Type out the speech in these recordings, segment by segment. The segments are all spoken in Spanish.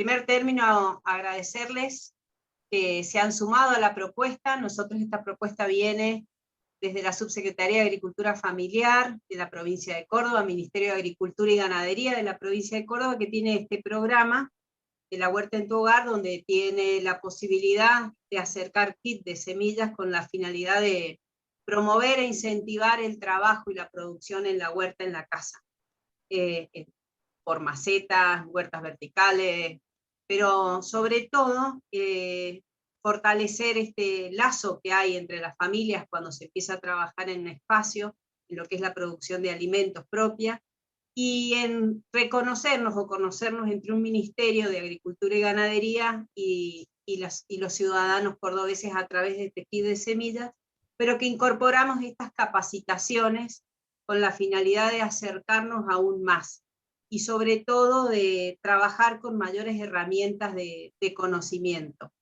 primer término, agradecerles que se han sumado a la propuesta. Nosotros esta propuesta viene desde la Subsecretaría de Agricultura Familiar de la provincia de Córdoba, Ministerio de Agricultura y Ganadería de la provincia de Córdoba, que tiene este programa de la huerta en tu hogar, donde tiene la posibilidad de acercar kits de semillas con la finalidad de promover e incentivar el trabajo y la producción en la huerta en la casa, por macetas, huertas verticales, pero sobre todo fortalecer este lazo que hay entre las familias cuando se empieza a trabajar en un espacio, en lo que es la producción de alimentos propia, y en reconocernos o conocernos entre un Ministerio de Agricultura y Ganadería y los ciudadanos cordobeses a través de este kit de semillas, pero que incorporamos estas capacitaciones con la finalidad de acercarnos aún más, y sobre todo de trabajar con mayores herramientas de conocimiento.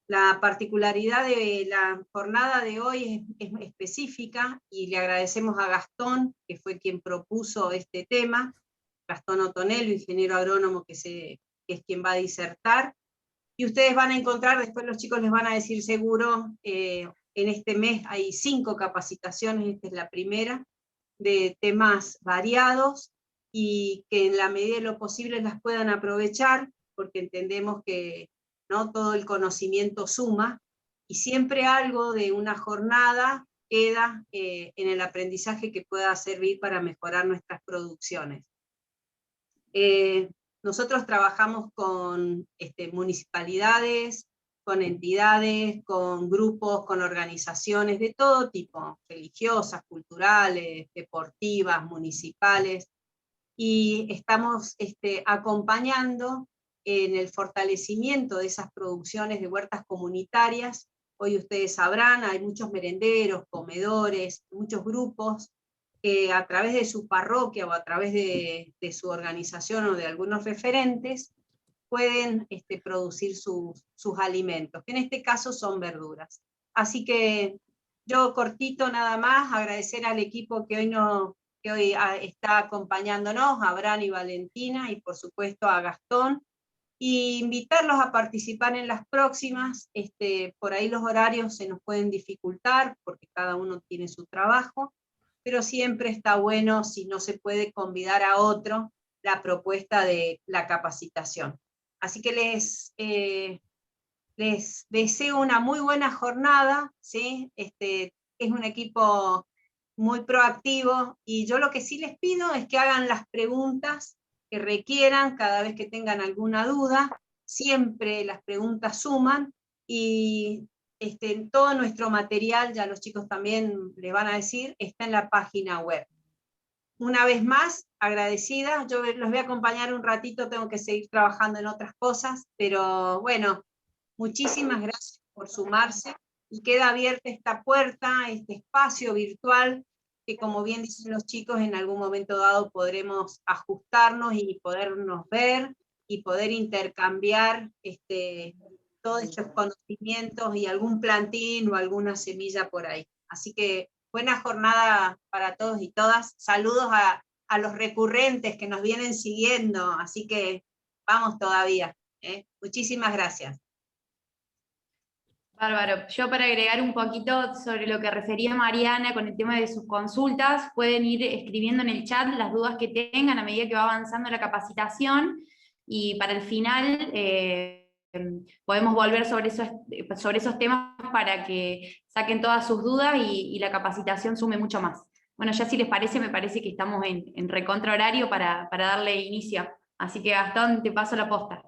La particularidad de la jornada de hoy es específica, y le agradecemos a Gastón, que fue quien propuso este tema, Gastón Otonello, ingeniero agrónomo, que es quien va a disertar, y ustedes van a encontrar, después los chicos les van a decir seguro, en este mes hay 5 capacitaciones, esta es la primera, de temas variados, y que en la medida de lo posible las puedan aprovechar, porque entendemos que no todo el conocimiento suma, y siempre algo de una jornada queda en el aprendizaje que pueda servir para mejorar nuestras producciones. Nosotros trabajamos con municipalidades, con entidades, con grupos, con organizaciones de todo tipo, religiosas, culturales, deportivas, municipales, y estamos acompañando en el fortalecimiento de esas producciones de huertas comunitarias. Hoy ustedes sabrán, hay muchos merenderos, comedores, muchos grupos que a través de su parroquia o a través de su organización o de algunos referentes pueden producir sus alimentos, que en este caso son verduras. Así que yo cortito nada más, agradecer al equipo que hoy está acompañándonos, a Abraham y Valentina, y por supuesto a Gastón, y invitarlos a participar en las próximas. Por ahí los horarios se nos pueden dificultar, porque cada uno tiene su trabajo, pero siempre está bueno, si no se puede, convidar a otro la propuesta de la capacitación. Así que les deseo una muy buena jornada, ¿sí? Es un equipo muy proactivo, y yo lo que sí les pido es que hagan las preguntas que requieran cada vez que tengan alguna duda. Siempre las preguntas suman, y todo nuestro material, ya los chicos también les van a decir, está en la página web. Una vez más, agradecida. Yo los voy a acompañar un ratito, tengo que seguir trabajando en otras cosas, pero bueno, muchísimas gracias por sumarse, y queda abierta esta puerta, este espacio virtual, que como bien dicen los chicos, en algún momento dado podremos ajustarnos y podernos ver, y poder intercambiar todos estos conocimientos y algún plantín o alguna semilla por ahí. Así que buena jornada para todos y todas. Saludos a los recurrentes que nos vienen siguiendo, así que vamos todavía. Muchísimas gracias. Bárbaro. Yo, para agregar un poquito sobre lo que refería Mariana con el tema de sus consultas, pueden ir escribiendo en el chat las dudas que tengan a medida que va avanzando la capacitación, y para el final podemos volver sobre esos temas para que saquen todas sus dudas y la capacitación sume mucho más. Bueno, ya si les parece, me parece que estamos en recontra horario para darle inicio. Así que, Gastón, te paso la posta.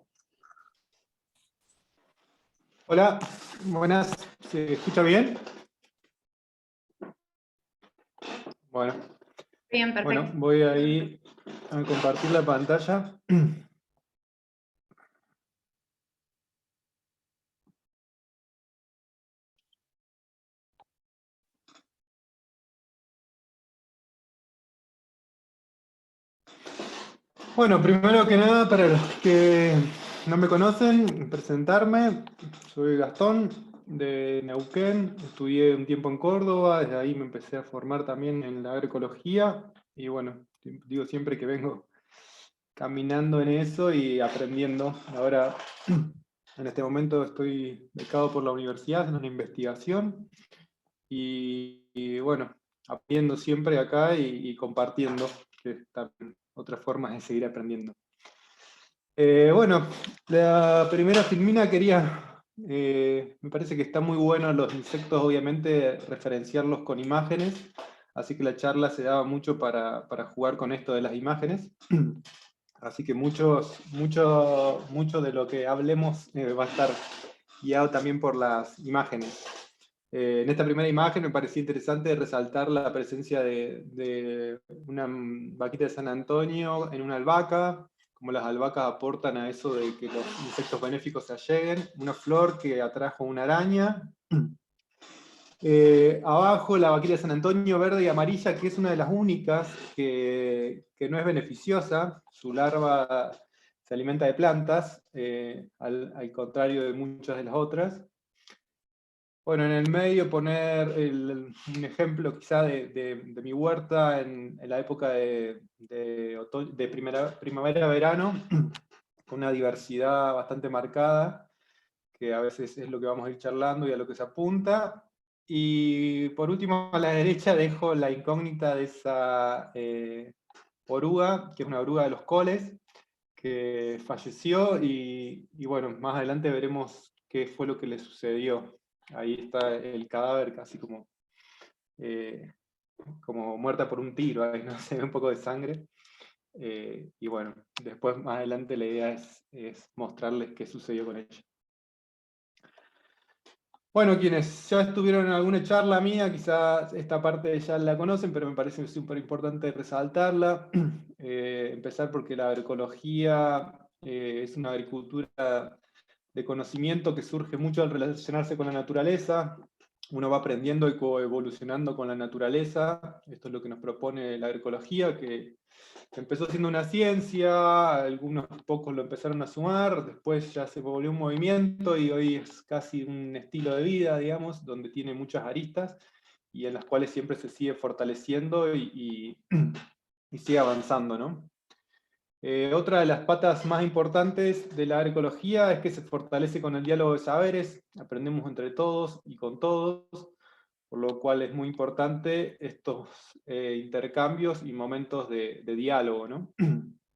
Hola, buenas. ¿Se escucha bien? Bueno. Bien, perfecto. Bueno, voy ahí a compartir la pantalla. Bueno, primero que nada, para los que no me conocen, presentarme. Soy Gastón, de Neuquén. Estudié un tiempo en Córdoba, desde ahí me empecé a formar también en la agroecología. Y bueno, digo siempre que vengo caminando en eso y aprendiendo. Ahora, en este momento estoy becado por la universidad haciendo una investigación y bueno, aprendiendo siempre acá y compartiendo, que es también otra forma de seguir aprendiendo. Bueno, la primera filmina quería, me parece que está muy bueno los insectos, obviamente, referenciarlos con imágenes, así que la charla se daba mucho para jugar con esto de las imágenes. Así que mucho de lo que hablemos va a estar guiado también por las imágenes. En esta primera imagen me parecía interesante resaltar la presencia de una vaquita de San Antonio en una albahaca, como las albahacas aportan a eso de que los insectos benéficos se alleguen, una flor que atrajo una araña. Abajo la vaquita de San Antonio verde y amarilla, que es una de las únicas que no es beneficiosa. Su larva se alimenta de plantas, al contrario de muchas de las otras. Bueno, en el medio poner un ejemplo quizá de mi huerta en la época de primavera-verano, con una diversidad bastante marcada, que a veces es lo que vamos a ir charlando y a lo que se apunta. Y por último, a la derecha dejo la incógnita de esa oruga, que es una oruga de los coles, que falleció y bueno, más adelante veremos qué fue lo que le sucedió. Ahí está el cadáver casi como muerta por un tiro, ahí no se ve un poco de sangre. Y bueno, después más adelante la idea es mostrarles qué sucedió con ella. Bueno, quienes ya estuvieron en alguna charla mía, quizás esta parte ya la conocen, pero me parece súper importante resaltarla. Empezar porque la agroecología es una agricultura de conocimiento que surge mucho al relacionarse con la naturaleza. Uno va aprendiendo y coevolucionando con la naturaleza. Esto es lo que nos propone la agroecología, que empezó siendo una ciencia, algunos pocos lo empezaron a sumar, después ya se volvió un movimiento y hoy es casi un estilo de vida, digamos, donde tiene muchas aristas y en las cuales siempre se sigue fortaleciendo y sigue avanzando, ¿no? Otra de las patas más importantes de la agroecología es que se fortalece con el diálogo de saberes, aprendemos entre todos y con todos, por lo cual es muy importante estos intercambios y momentos de diálogo, ¿no?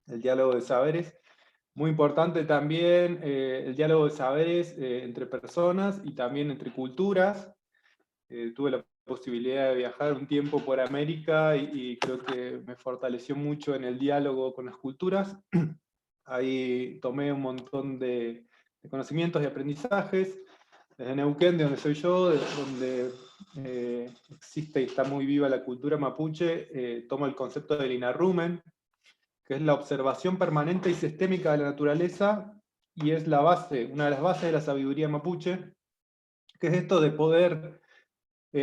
El diálogo de saberes. Muy importante también el diálogo de saberes entre personas y también entre culturas. Tuve la posibilidad de viajar un tiempo por América y creo que me fortaleció mucho en el diálogo con las culturas. Ahí tomé un montón de conocimientos y aprendizajes. Desde Neuquén, de donde soy yo, donde existe y está muy viva la cultura mapuche, tomo el concepto del Inarrumen, que es la observación permanente y sistémica de la naturaleza, y es la base, una de las bases de la sabiduría mapuche, que es esto de poder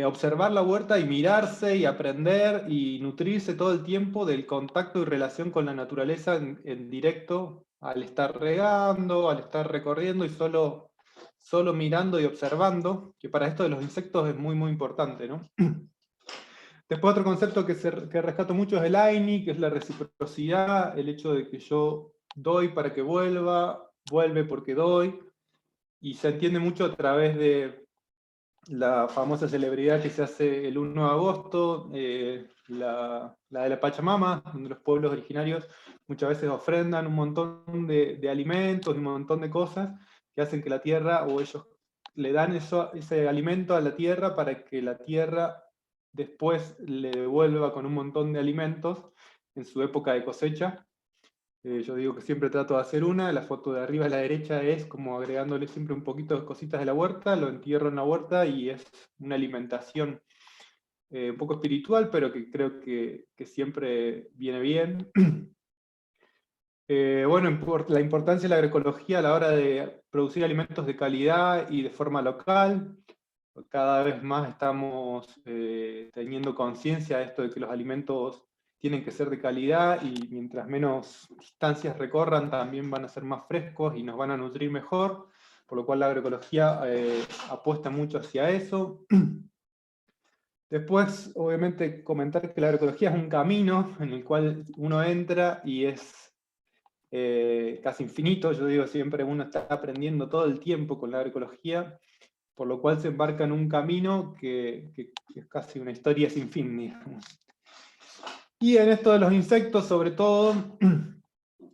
observar la huerta y mirarse y aprender y nutrirse todo el tiempo del contacto y relación con la naturaleza en directo, al estar regando, al estar recorriendo y solo mirando y observando, que para esto de los insectos es muy muy importante, ¿no? Después otro concepto que rescato mucho es el AINI, que es la reciprocidad, el hecho de que yo doy para que vuelve porque doy, y se entiende mucho a través de la famosa celebridad que se hace el 1 de agosto, la de la Pachamama, donde los pueblos originarios muchas veces ofrendan un montón de alimentos y un montón de cosas que hacen que la tierra, o ellos le dan ese alimento a la tierra para que la tierra después le devuelva con un montón de alimentos en su época de cosecha. Yo digo que siempre trato de hacer una, la foto de arriba a la derecha es como agregándole siempre un poquito de cositas de la huerta, lo entierro en la huerta y es una alimentación un poco espiritual, pero que creo que siempre viene bien. Bueno, la importancia de la agroecología a la hora de producir alimentos de calidad y de forma local. Cada vez más estamos teniendo conciencia de esto de que los alimentos tienen que ser de calidad y mientras menos distancias recorran también van a ser más frescos y nos van a nutrir mejor, por lo cual la agroecología apuesta mucho hacia eso. Después, obviamente, comentar que la agroecología es un camino en el cual uno entra y es casi infinito. Yo digo siempre, uno está aprendiendo todo el tiempo con la agroecología, por lo cual se embarca en un camino que es casi una historia sin fin, digamos. Y en esto de los insectos, sobre todo,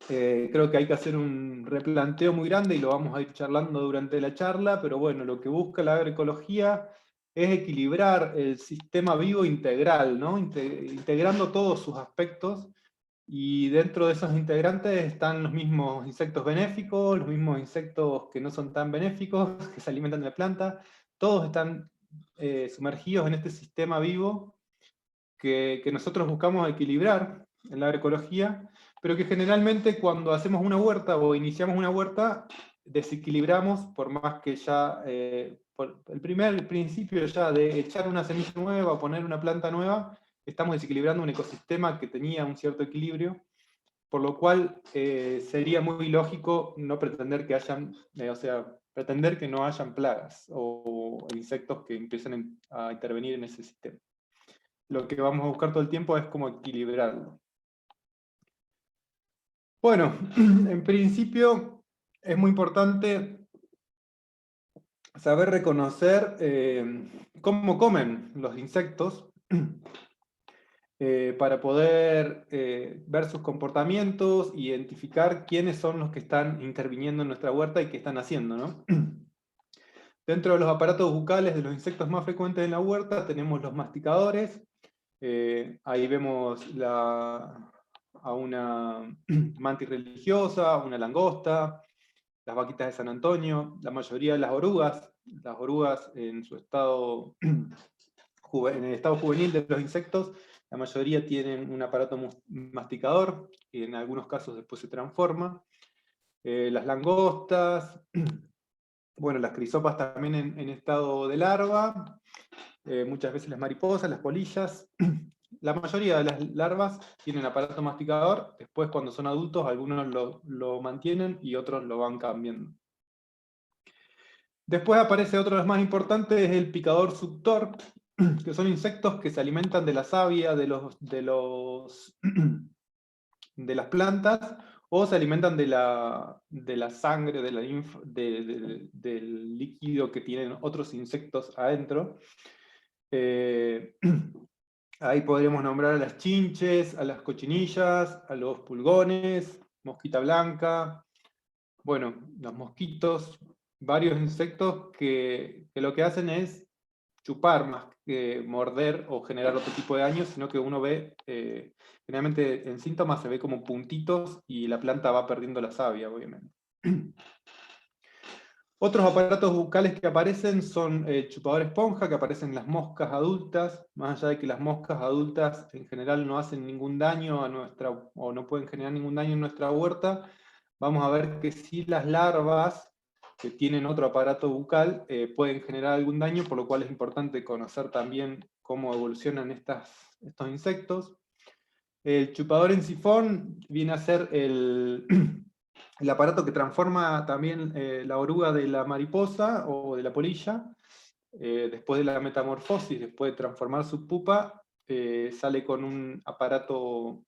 creo que hay que hacer un replanteo muy grande y lo vamos a ir charlando durante la charla, pero bueno, lo que busca la agroecología es equilibrar el sistema vivo integral, ¿no? Integrando todos sus aspectos, y dentro de esos integrantes están los mismos insectos benéficos, los mismos insectos que no son tan benéficos, que se alimentan de la planta, todos están sumergidos en este sistema vivo que nosotros buscamos equilibrar en la agroecología, pero que generalmente cuando hacemos una huerta o iniciamos una huerta, desequilibramos, por más que ya, por el primer principio ya de echar una semilla nueva, poner una planta nueva, estamos desequilibrando un ecosistema que tenía un cierto equilibrio, por lo cual sería muy lógico no pretender que hayan, o sea, pretender que no hayan plagas o insectos que empiecen a intervenir en ese sistema. Lo que vamos a buscar todo el tiempo es cómo equilibrarlo. Bueno, en principio es muy importante saber reconocer cómo comen los insectos para poder ver sus comportamientos, identificar quiénes son los que están interviniendo en nuestra huerta y qué están haciendo, ¿no? Dentro de los aparatos bucales de los insectos más frecuentes en la huerta tenemos los masticadores. Ahí vemos a una mantis religiosa, una langosta, las vaquitas de San Antonio, la mayoría de las orugas en su estado, en el estado juvenil de los insectos, la mayoría tienen un aparato masticador, que en algunos casos después se transforma. Las langostas, bueno, las crisopas también en estado de larva, muchas veces las mariposas, las polillas. La mayoría de las larvas tienen aparato masticador, después cuando son adultos algunos lo mantienen y otros lo van cambiando. Después aparece otro de los más importantes, es el picador suctor, que son insectos que se alimentan de la savia de las plantas, o se alimentan de la sangre, del líquido que tienen otros insectos adentro. Ahí podríamos nombrar a las chinches, a las cochinillas, a los pulgones, mosquita blanca, bueno, los mosquitos, varios insectos que lo que hacen es chupar más que morder o generar otro tipo de daño, sino que uno ve, generalmente en síntomas se ve como puntitos y la planta va perdiendo la savia, obviamente. Otros aparatos bucales que aparecen son chupador esponja, que aparecen en las moscas adultas, más allá de que las moscas adultas en general no hacen ningún daño a o no pueden generar ningún daño en nuestra huerta, vamos a ver que sí las larvas que tienen otro aparato bucal pueden generar algún daño, por lo cual es importante conocer también cómo evolucionan estos insectos. El chupador en sifón viene a ser el aparato que transforma también la oruga de la mariposa o de la polilla. Después de la metamorfosis, después de transformar su pupa, sale con un aparato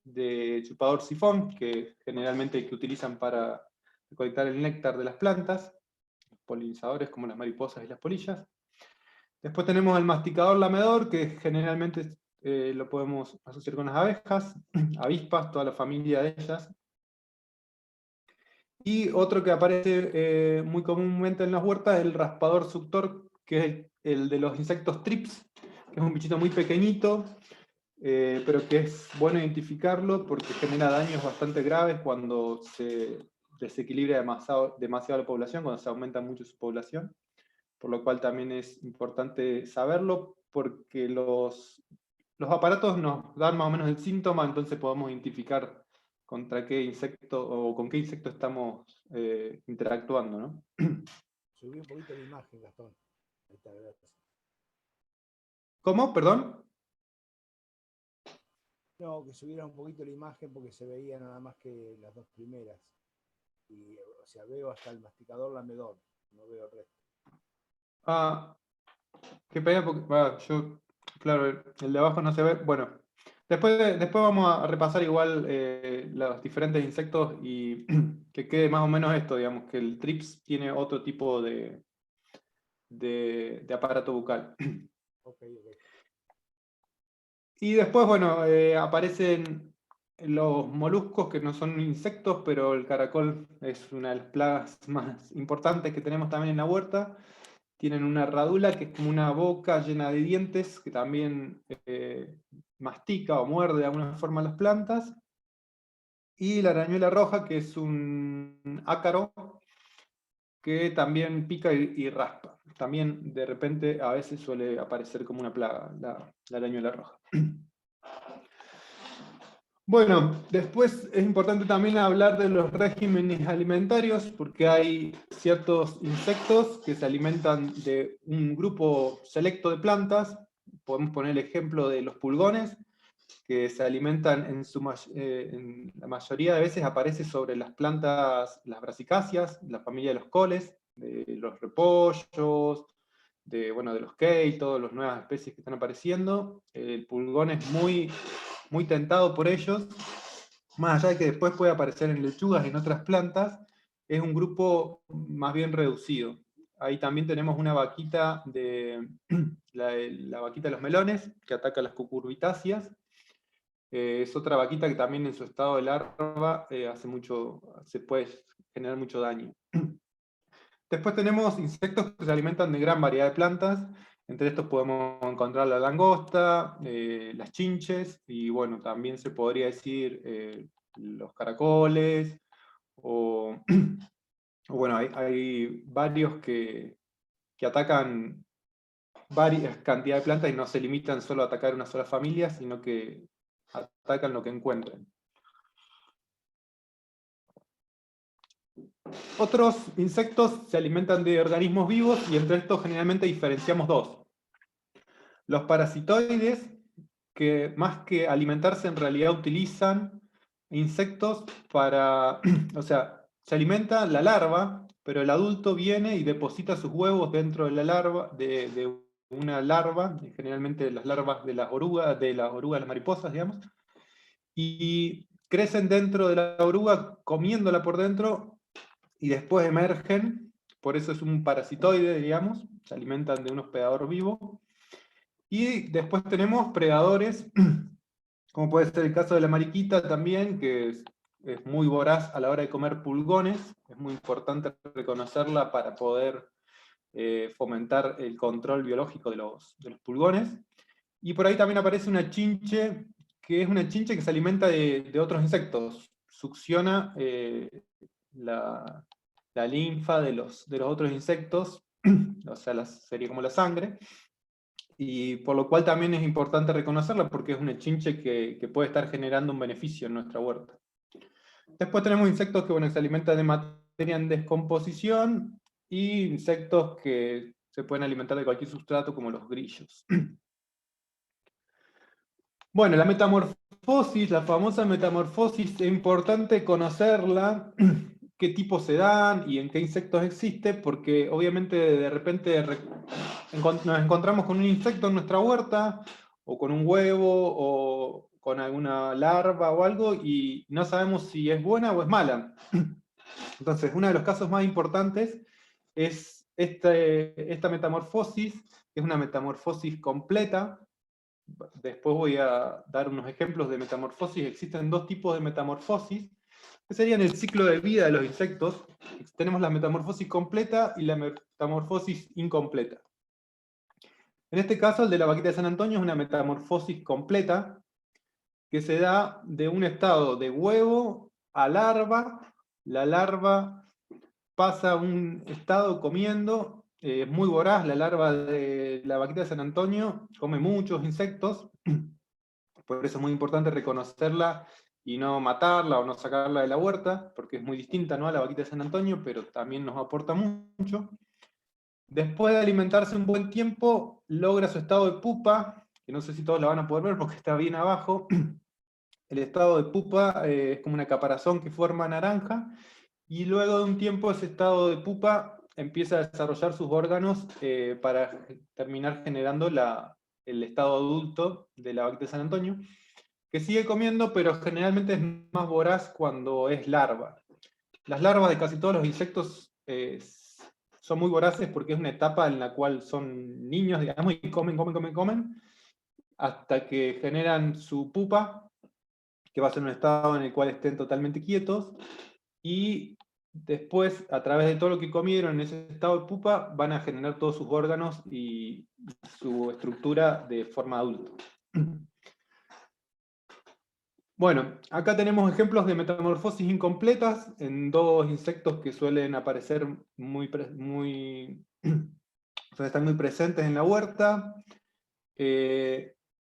de chupador sifón, que generalmente que utilizan para recolectar el néctar de las plantas, los polinizadores como las mariposas y las polillas. Después tenemos el masticador lamedor, que generalmente lo podemos asociar con las abejas, avispas, toda la familia de ellas. Y otro que aparece muy comúnmente en las huertas es el raspador suctor, que es el de los insectos trips, que es un bichito muy pequeñito, pero que es bueno identificarlo porque genera daños bastante graves cuando se desequilibra demasiado la población, cuando se aumenta mucho su población, por lo cual también es importante saberlo porque los aparatos nos dan más o menos el síntoma, entonces podemos identificar contra qué insecto o con qué insecto estamos interactuando, ¿no? Subí un poquito la imagen, Gastón. Ahí está, gracias. ¿Cómo? ¿Perdón? No, que subiera un poquito la imagen porque se veía nada más que las dos primeras. Y, o sea, veo hasta el masticador lamedor, no veo el resto. Ah, qué pena porque, yo, claro, el de abajo no se ve. Bueno, Después vamos a repasar igual los diferentes insectos y que quede más o menos esto, digamos, que el TRIPS tiene otro tipo de aparato bucal. Ok, ok. Y después, bueno, aparecen los moluscos, que no son insectos, pero el caracol es una de las plagas más importantes que tenemos también en la huerta. Tienen una radula que es como una boca llena de dientes, que también mastica o muerde de alguna forma las plantas. Y la arañuela roja, que es un ácaro que también pica y raspa. También de repente a veces suele aparecer como una plaga la arañuela roja. Bueno, después es importante también hablar de los regímenes alimentarios, porque hay ciertos insectos que se alimentan de un grupo selecto de plantas. Podemos poner el ejemplo de los pulgones, que se alimentan en la mayoría de veces aparece sobre las plantas, las brasicáceas, la familia de los coles, de los repollos, de los kei, todas las nuevas especies que están apareciendo. El pulgón es muy tentado por ellos, más allá de que después puede aparecer en lechugas y en otras plantas, es un grupo más bien reducido. Ahí también tenemos una vaquita la vaquita de los melones, que ataca las cucurbitáceas. Es otra vaquita que también en su estado de larva se puede generar mucho daño. Después tenemos insectos que se alimentan de gran variedad de plantas. Entre estos podemos encontrar la langosta, las chinches, y bueno, también se podría decir los caracoles, o, o bueno, hay varios que atacan varias cantidades de plantas y no se limitan solo a atacar una sola familia, sino que atacan lo que encuentren. Otros insectos se alimentan de organismos vivos y entre estos generalmente diferenciamos dos. Los parasitoides, que más que alimentarse en realidad utilizan insectos para, o sea, se alimenta la larva, pero el adulto viene y deposita sus huevos dentro de la larva, de una larva, generalmente las larvas de las orugas, de las mariposas, digamos, y crecen dentro de la oruga comiéndola por dentro y después emergen, por eso es un parasitoide, digamos, se alimentan de un hospedador vivo. Y después tenemos predadores, como puede ser el caso de la mariquita también, que es muy voraz a la hora de comer pulgones. Es muy importante reconocerla para poder fomentar el control biológico de los pulgones. Y por ahí también aparece una chinche, que es una chinche que se alimenta de otros insectos. Succiona la linfa de los otros insectos, o sea, sería como la sangre, y por lo cual también es importante reconocerla porque es una chinche que puede estar generando un beneficio en nuestra huerta. Después tenemos insectos que se alimentan de materia en descomposición y insectos que se pueden alimentar de cualquier sustrato como los grillos. Bueno, la metamorfosis, la famosa metamorfosis, es importante conocerla, qué tipos se dan y en qué insectos existe, porque obviamente de repente nos encontramos con un insecto en nuestra huerta, o con un huevo, o con alguna larva o algo, y no sabemos si es buena o es mala. Entonces, uno de los casos más importantes es esta metamorfosis, que es una metamorfosis completa. Después voy a dar unos ejemplos de metamorfosis. Existen dos tipos de metamorfosis, que serían el ciclo de vida de los insectos. Tenemos la metamorfosis completa y la metamorfosis incompleta. En este caso, el de la vaquita de San Antonio es una metamorfosis completa, que se da de un estado de huevo a larva. La larva pasa a un estado comiendo, es muy voraz, la larva de la vaquita de San Antonio come muchos insectos, por eso es muy importante reconocerla y no matarla o no sacarla de la huerta, porque es muy distinta, ¿no?, a la vaquita de San Antonio, pero también nos aporta mucho. Después de alimentarse un buen tiempo, logra su estado de pupa, que no sé si todos la van a poder ver porque está bien abajo. El estado de pupa es como una caparazón que forma naranja, y luego de un tiempo ese estado de pupa empieza a desarrollar sus órganos para terminar generando el estado adulto de la vaquita de San Antonio. que sigue comiendo, pero generalmente es más voraz cuando es larva. Las larvas de casi todos los insectos son muy voraces porque es una etapa en la cual son niños, digamos, y comen, hasta que generan su pupa, que va a ser un estado en el cual estén totalmente quietos, y después, a través de todo lo que comieron en ese estado de pupa, van a generar todos sus órganos y su estructura de forma adulta. Bueno, acá tenemos ejemplos de metamorfosis incompletas en dos insectos que suelen aparecer suelen estar muy presentes en la huerta.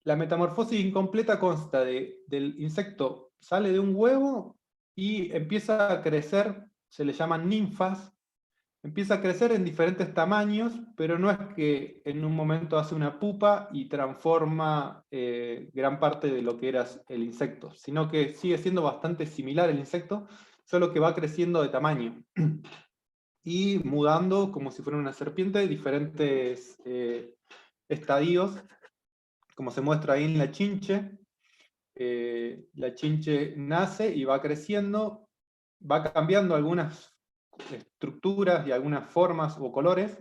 La metamorfosis incompleta consta del insecto sale de un huevo y empieza a crecer, se le llaman ninfas, empieza a crecer en diferentes tamaños, pero no es que en un momento hace una pupa y transforma gran parte de lo que era el insecto, sino que sigue siendo bastante similar el insecto, solo que va creciendo de tamaño y mudando como si fuera una serpiente, diferentes estadios, como se muestra ahí en la chinche. La chinche nace y va creciendo, va cambiando algunas estructuras y algunas formas o colores,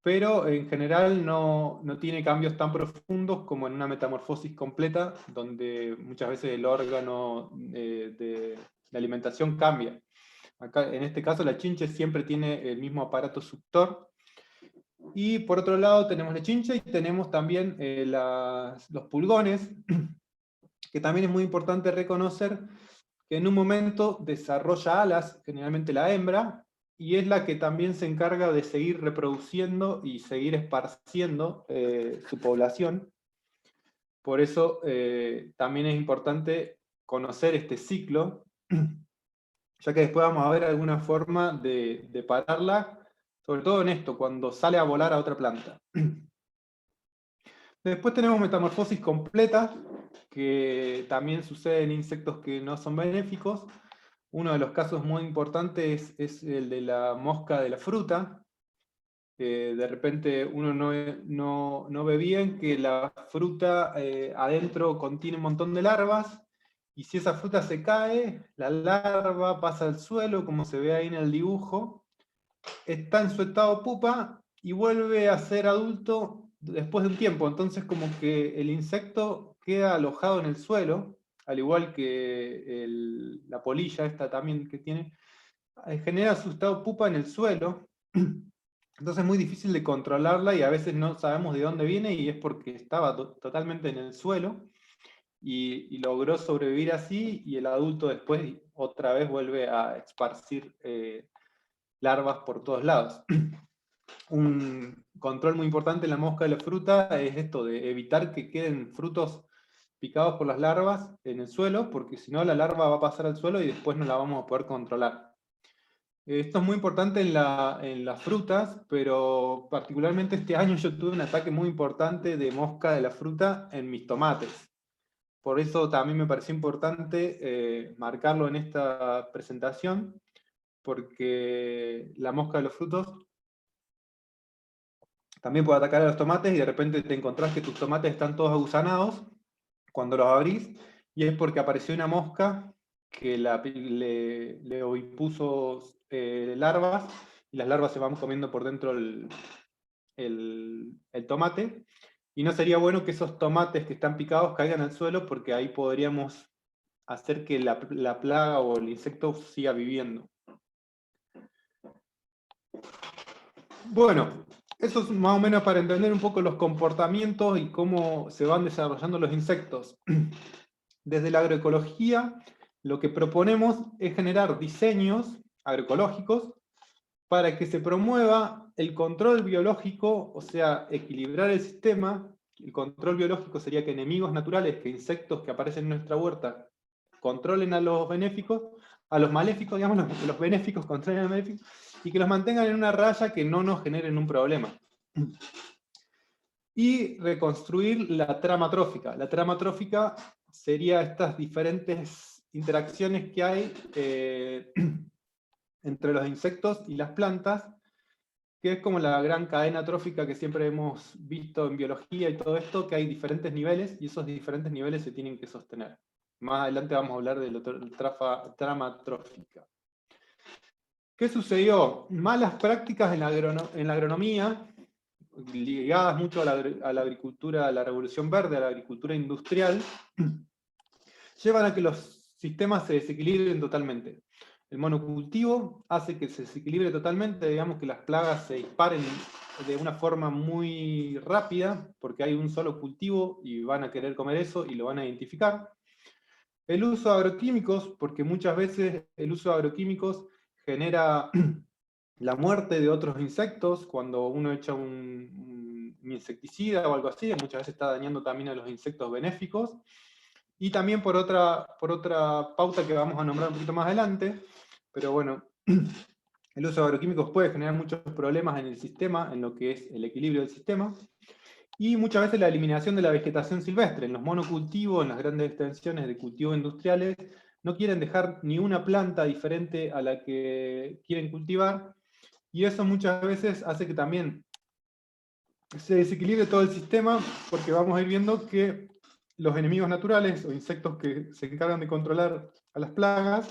pero en general no tiene cambios tan profundos como en una metamorfosis completa, donde muchas veces el órgano de alimentación cambia. Acá, en este caso, la chinche siempre tiene el mismo aparato suctor. Y por otro lado tenemos la chinche y tenemos también los pulgones, que también es muy importante reconocer que en un momento desarrolla alas, generalmente la hembra, y es la que también se encarga de seguir reproduciendo y seguir esparciendo su población. Por eso también es importante conocer este ciclo, ya que después vamos a ver alguna forma de pararla, sobre todo en esto, cuando sale a volar a otra planta. Después tenemos metamorfosis completa, que también sucede en insectos que no son benéficos. Uno de los casos muy importantes es el de la mosca de la fruta. De repente uno no ve bien que la fruta adentro contiene un montón de larvas, y si esa fruta se cae, la larva pasa al suelo, como se ve ahí en el dibujo, está en su estado pupa y vuelve a ser adulto después de un tiempo. Entonces como que el insecto queda alojado en el suelo, al igual que la polilla esta también que tiene, genera su estado pupa en el suelo. Entonces es muy difícil de controlarla y a veces no sabemos de dónde viene, y es porque estaba totalmente en el suelo y logró sobrevivir así, y el adulto después otra vez vuelve a esparcir larvas por todos lados. Un control muy importante en la mosca de la fruta es esto de evitar que queden frutos picados por las larvas en el suelo, porque si no la larva va a pasar al suelo y después no la vamos a poder controlar. Esto es muy importante en las frutas, pero particularmente este año yo tuve un ataque muy importante de mosca de la fruta en mis tomates. Por eso también me pareció importante marcarlo en esta presentación, porque la mosca de los frutos también puede atacar a los tomates, y de repente te encontrás que tus tomates están todos agusanados cuando los abrís, y es porque apareció una mosca que le impuso larvas, y las larvas se van comiendo por dentro el tomate, y no sería bueno que esos tomates que están picados caigan al suelo, porque ahí podríamos hacer que la plaga o el insecto siga viviendo. Bueno, eso es más o menos para entender un poco los comportamientos y cómo se van desarrollando los insectos. Desde la agroecología, lo que proponemos es generar diseños agroecológicos para que se promueva el control biológico, o sea, equilibrar el sistema. El control biológico sería que enemigos naturales, que insectos que aparecen en nuestra huerta, controlen a los benéficos, a los maléficos, digamos, los benéficos controlen a los maléficos, y que los mantengan en una raya que no nos generen un problema. Y reconstruir la trama trófica. La trama trófica sería estas diferentes interacciones que hay entre los insectos y las plantas, que es como la gran cadena trófica que siempre hemos visto en biología y todo esto, que hay diferentes niveles, y esos diferentes niveles se tienen que sostener. Más adelante vamos a hablar de la trama trófica. ¿Qué sucedió? Malas prácticas en la agronomía, ligadas mucho a la agricultura, a la revolución verde, a la agricultura industrial, llevan a que los sistemas se desequilibren totalmente. El monocultivo hace que se desequilibre totalmente, digamos que las plagas se disparen de una forma muy rápida, porque hay un solo cultivo y van a querer comer eso y lo van a identificar. El uso de agroquímicos, porque muchas veces el uso de agroquímicos genera la muerte de otros insectos. Cuando uno echa un insecticida o algo así, muchas veces está dañando también a los insectos benéficos. Y también por otra pauta que vamos a nombrar un poquito más adelante, pero bueno, el uso de agroquímicos puede generar muchos problemas en el sistema, en lo que es el equilibrio del sistema, y muchas veces la eliminación de la vegetación silvestre. En los monocultivos, en las grandes extensiones de cultivos industriales, no quieren dejar ni una planta diferente a la que quieren cultivar, y eso muchas veces hace que también se desequilibre todo el sistema, porque vamos a ir viendo que los enemigos naturales o insectos que se encargan de controlar a las plagas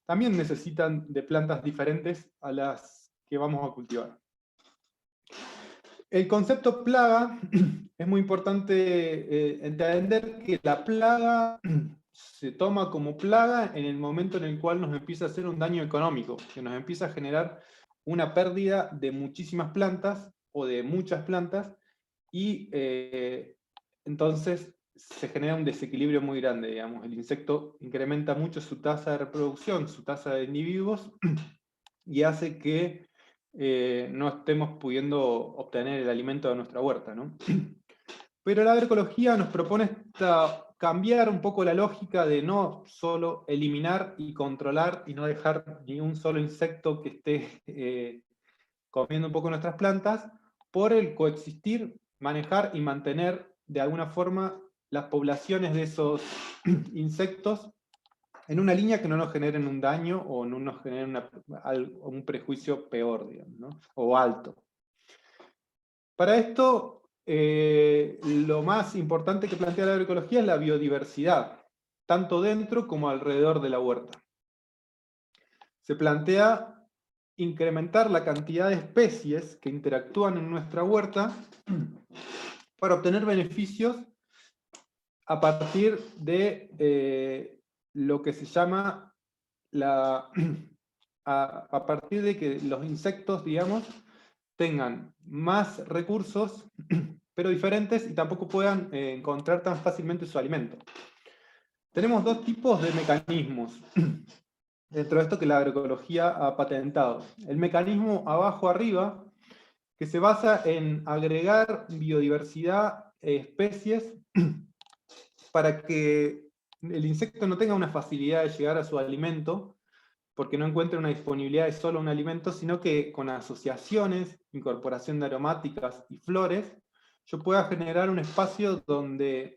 también necesitan de plantas diferentes a las que vamos a cultivar. El concepto plaga es muy importante entender que la plaga se toma como plaga en el momento en el cual nos empieza a hacer un daño económico, que nos empieza a generar una pérdida de muchísimas plantas o de muchas plantas, y entonces se genera un desequilibrio muy grande, digamos. El insecto incrementa mucho su tasa de reproducción, su tasa de individuos, y hace que no estemos pudiendo obtener el alimento de nuestra huerta, ¿no? Pero la agroecología nos propone cambiar un poco la lógica de no solo eliminar y controlar y no dejar ni un solo insecto que esté comiendo un poco nuestras plantas, por el coexistir, manejar y mantener de alguna forma las poblaciones de esos insectos en una línea que no nos generen un daño o no nos generen un prejuicio peor, digamos, ¿no? O alto. Para esto, lo más importante que plantea la agroecología es la biodiversidad, tanto dentro como alrededor de la huerta. Se plantea incrementar la cantidad de especies que interactúan en nuestra huerta para obtener beneficios a partir de lo que se llama a partir de que los insectos, digamos, tengan más recursos, pero diferentes, y tampoco puedan encontrar tan fácilmente su alimento. Tenemos dos tipos de mecanismos dentro de esto que la agroecología ha patentado. El mecanismo abajo-arriba, que se basa en agregar biodiversidad, especies, para que el insecto no tenga una facilidad de llegar a su alimento, porque no encuentre una disponibilidad de solo un alimento, sino que con asociaciones, incorporación de aromáticas y flores, yo pueda generar un espacio donde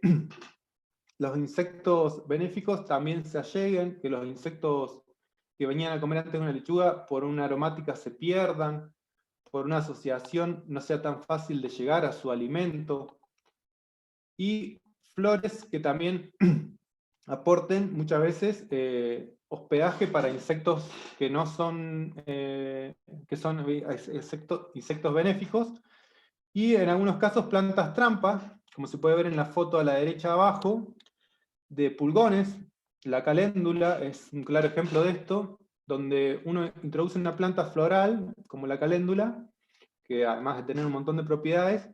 los insectos benéficos también se alleguen, que los insectos que venían a comer antes una lechuga por una aromática se pierdan, por una asociación no sea tan fácil de llegar a su alimento, y flores que también aporten muchas veces hospedaje para insectos que no son, que son insectos benéficos, y en algunos casos plantas trampa, como se puede ver en la foto a la derecha abajo, de pulgones. La caléndula es un claro ejemplo de esto, donde uno introduce una planta floral, como la caléndula, que además de tener un montón de propiedades,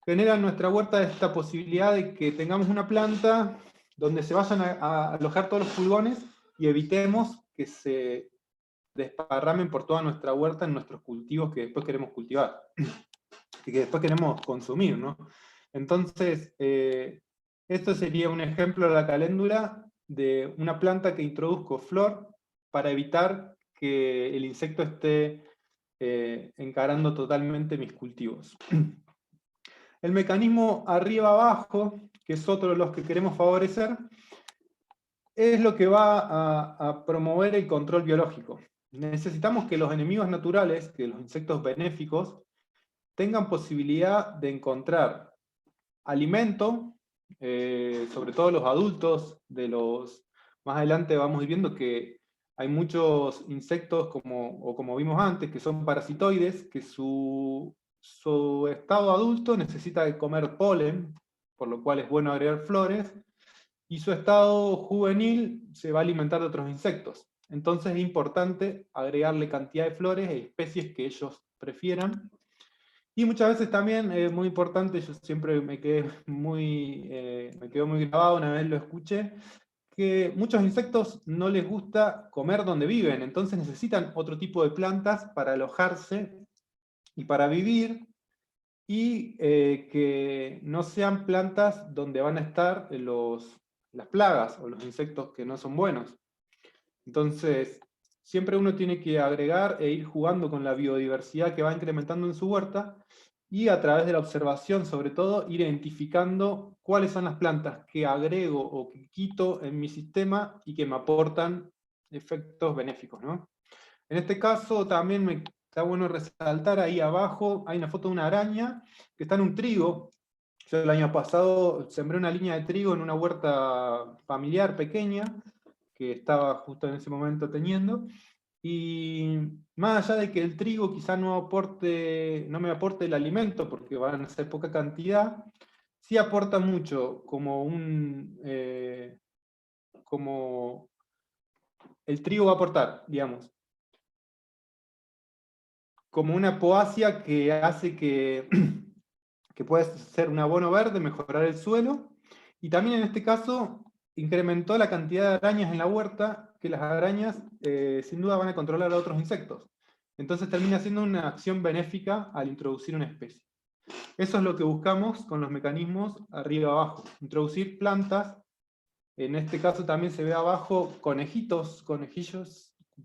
genera en nuestra huerta esta posibilidad de que tengamos una planta donde se vayan a alojar todos los pulgones y evitemos que se desparramen por toda nuestra huerta en nuestros cultivos que después queremos cultivar y que después queremos consumir, ¿no? Entonces, esto sería un ejemplo de la caléndula, de una planta que introduzco flor para evitar que el insecto esté encarando totalmente mis cultivos. El mecanismo arriba-abajo, que es otro de los que queremos favorecer, es lo que va a promover el control biológico. Necesitamos que los enemigos naturales, que los insectos benéficos, tengan posibilidad de encontrar alimento sobre todo los adultos, más adelante vamos a ir viendo que hay muchos insectos, como vimos antes, que son parasitoides, que su estado adulto necesita de comer polen, por lo cual es bueno agregar flores, y su estado juvenil se va a alimentar de otros insectos. Entonces es importante agregarle cantidad de flores e especies que ellos prefieran. Y muchas veces también es muy importante, yo siempre me quedó muy grabado, una vez lo escuché, que muchos insectos no les gusta comer donde viven, entonces necesitan otro tipo de plantas para alojarse y para vivir, y que no sean plantas donde van a estar las plagas o los insectos que no son buenos. Entonces, siempre uno tiene que agregar e ir jugando con la biodiversidad que va incrementando en su huerta, y a través de la observación, sobre todo, ir identificando cuáles son las plantas que agrego o que quito en mi sistema y que me aportan efectos benéficos, ¿no? En este caso también me está bueno resaltar, ahí abajo hay una foto de una araña que está en un trigo. Yo el año pasado sembré una línea de trigo en una huerta familiar pequeña, que estaba justo en ese momento teniendo, y más allá de que el trigo quizá no me aporte el alimento, porque van a ser poca cantidad, sí aporta mucho como el trigo va a aportar, digamos, como una poacia que hace que puede ser un abono verde, mejorar el suelo, y también en este caso incrementó la cantidad de arañas en la huerta, que las arañas sin duda van a controlar a otros insectos. Entonces termina siendo una acción benéfica al introducir una especie. Eso es lo que buscamos con los mecanismos arriba y abajo, introducir plantas. En este caso también se ve abajo conejillos,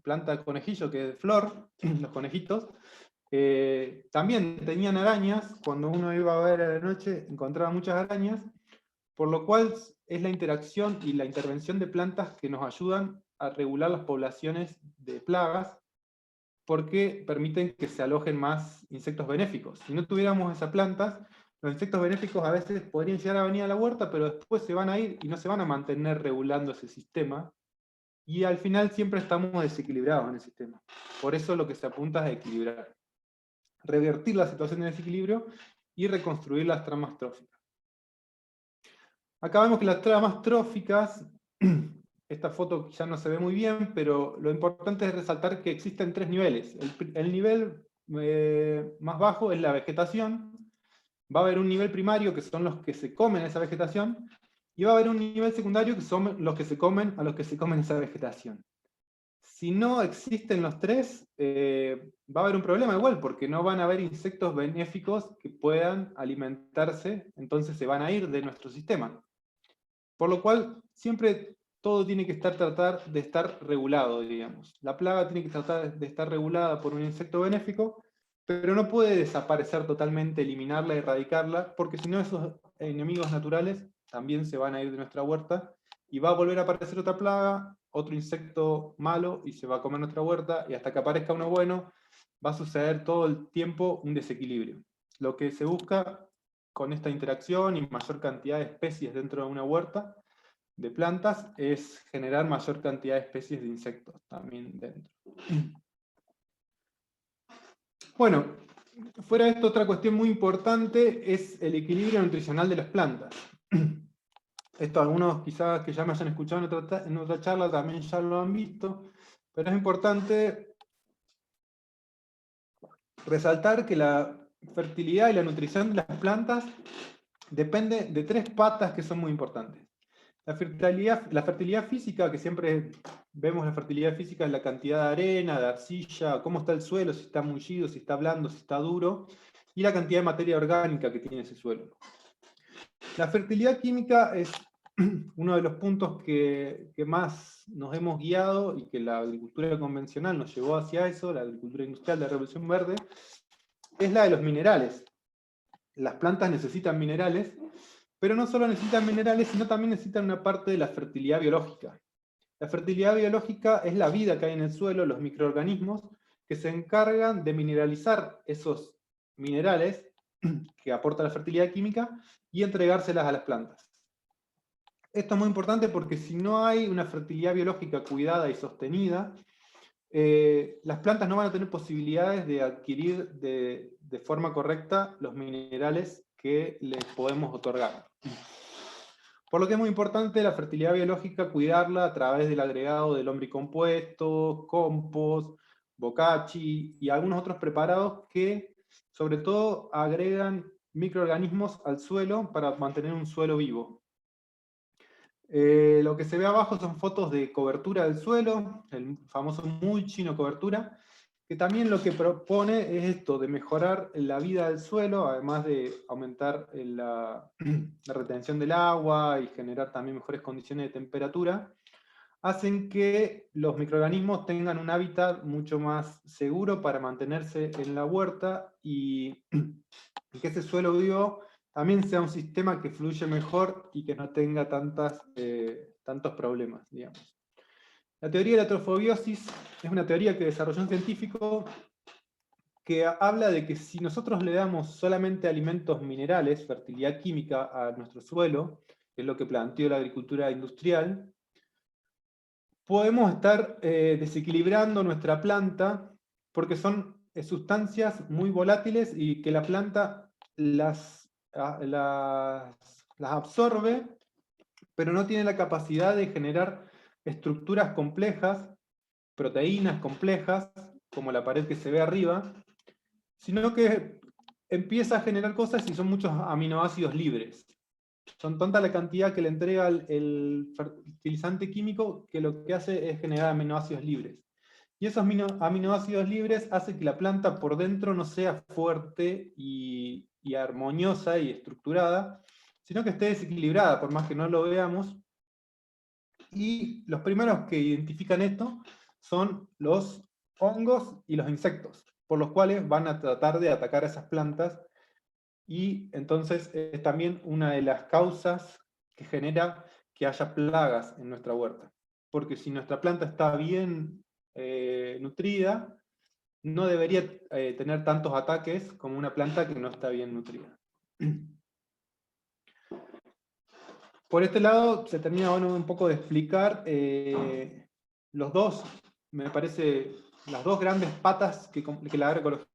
planta de conejillo que es de flor, los conejitos. También tenían arañas, cuando uno iba a ver a la noche encontraba muchas arañas, por lo cual es la interacción y la intervención de plantas que nos ayudan a regular las poblaciones de plagas, porque permiten que se alojen más insectos benéficos. Si no tuviéramos esas plantas, los insectos benéficos a veces podrían llegar a venir a la huerta, pero después se van a ir y no se van a mantener regulando ese sistema, y al final siempre estamos desequilibrados en el sistema. Por eso lo que se apunta es a equilibrar, revertir la situación de desequilibrio y reconstruir las tramas tróficas. Acá vemos que las tramas tróficas, esta foto ya no se ve muy bien, pero lo importante es resaltar que existen tres niveles. El nivel más bajo es la vegetación, va a haber un nivel primario que son los que se comen esa vegetación, y va a haber un nivel secundario que son los que se comen a los que se comen esa vegetación. Si no existen los tres, va a haber un problema igual, porque no van a haber insectos benéficos que puedan alimentarse, entonces se van a ir de nuestro sistema. Por lo cual, siempre todo tiene que tratar de estar regulado, digamos. La plaga tiene que tratar de estar regulada por un insecto benéfico, pero no puede desaparecer totalmente, eliminarla, erradicarla, porque si no esos enemigos naturales también se van a ir de nuestra huerta, y va a volver a aparecer otra plaga, otro insecto malo, y se va a comer nuestra huerta, y hasta que aparezca uno bueno, va a suceder todo el tiempo un desequilibrio. Lo que se busca con esta interacción y mayor cantidad de especies dentro de una huerta de plantas es generar mayor cantidad de especies de insectos también dentro. Bueno, fuera de esto, otra cuestión muy importante es el equilibrio nutricional de las plantas. Esto algunos quizás que ya me hayan escuchado en otra charla también ya lo han visto, pero es importante resaltar que la fertilidad y la nutrición de las plantas depende de tres patas que son muy importantes. La fertilidad física, que siempre vemos la fertilidad física en la cantidad de arena, de arcilla, cómo está el suelo, si está mullido, si está blando, si está duro, y la cantidad de materia orgánica que tiene ese suelo. La fertilidad química es uno de los puntos que más nos hemos guiado, y que la agricultura convencional nos llevó hacia eso, la agricultura industrial de la Revolución Verde, es la de los minerales. Las plantas necesitan minerales, pero no solo necesitan minerales, sino también necesitan una parte de la fertilidad biológica. La fertilidad biológica es la vida que hay en el suelo, los microorganismos, que se encargan de mineralizar esos minerales que aporta la fertilidad química y entregárselas a las plantas. esto es muy importante porque si no hay una fertilidad biológica cuidada y sostenida, las plantas no van a tener posibilidades de adquirir de forma correcta los minerales que les podemos otorgar. Por lo que es muy importante la fertilidad biológica, cuidarla a través del agregado del lombricompuesto, compost, bocachi y algunos otros preparados que sobre todo agregan microorganismos al suelo para mantener un suelo vivo. Lo que se ve abajo son fotos de cobertura del suelo, el famoso mulching o cobertura, que también lo que propone es esto, de mejorar la vida del suelo, además de aumentar la retención del agua y generar también mejores condiciones de temperatura, hacen que los microorganismos tengan un hábitat mucho más seguro para mantenerse en la huerta y que ese suelo vivo también sea un sistema que fluye mejor y que no tenga tantos problemas, digamos. La teoría de la trofobiosis es una teoría que desarrolló un científico que habla de que si nosotros le damos solamente alimentos minerales, fertilidad química a nuestro suelo, que es lo que planteó la agricultura industrial, podemos estar desequilibrando nuestra planta porque son sustancias muy volátiles y que la planta las absorbe, pero no tiene la capacidad de generar estructuras complejas, proteínas complejas, como la pared que se ve arriba, sino que empieza a generar cosas y son muchos aminoácidos libres. Son tanta la cantidad que le entrega el fertilizante químico que lo que hace es generar aminoácidos libres. Y esos aminoácidos libres hacen que la planta por dentro no sea fuerte y armoniosa y estructurada, sino que esté desequilibrada, por más que no lo veamos. Y los primeros que identifican esto son los hongos y los insectos, por los cuales van a tratar de atacar a esas plantas, y entonces es también una de las causas que genera que haya plagas en nuestra huerta. Porque si nuestra planta está bien nutrida, no debería tener tantos ataques como una planta que no está bien nutrida. Por este lado se termina un poco de explicar los dos, me parece, las dos grandes patas que la agroecología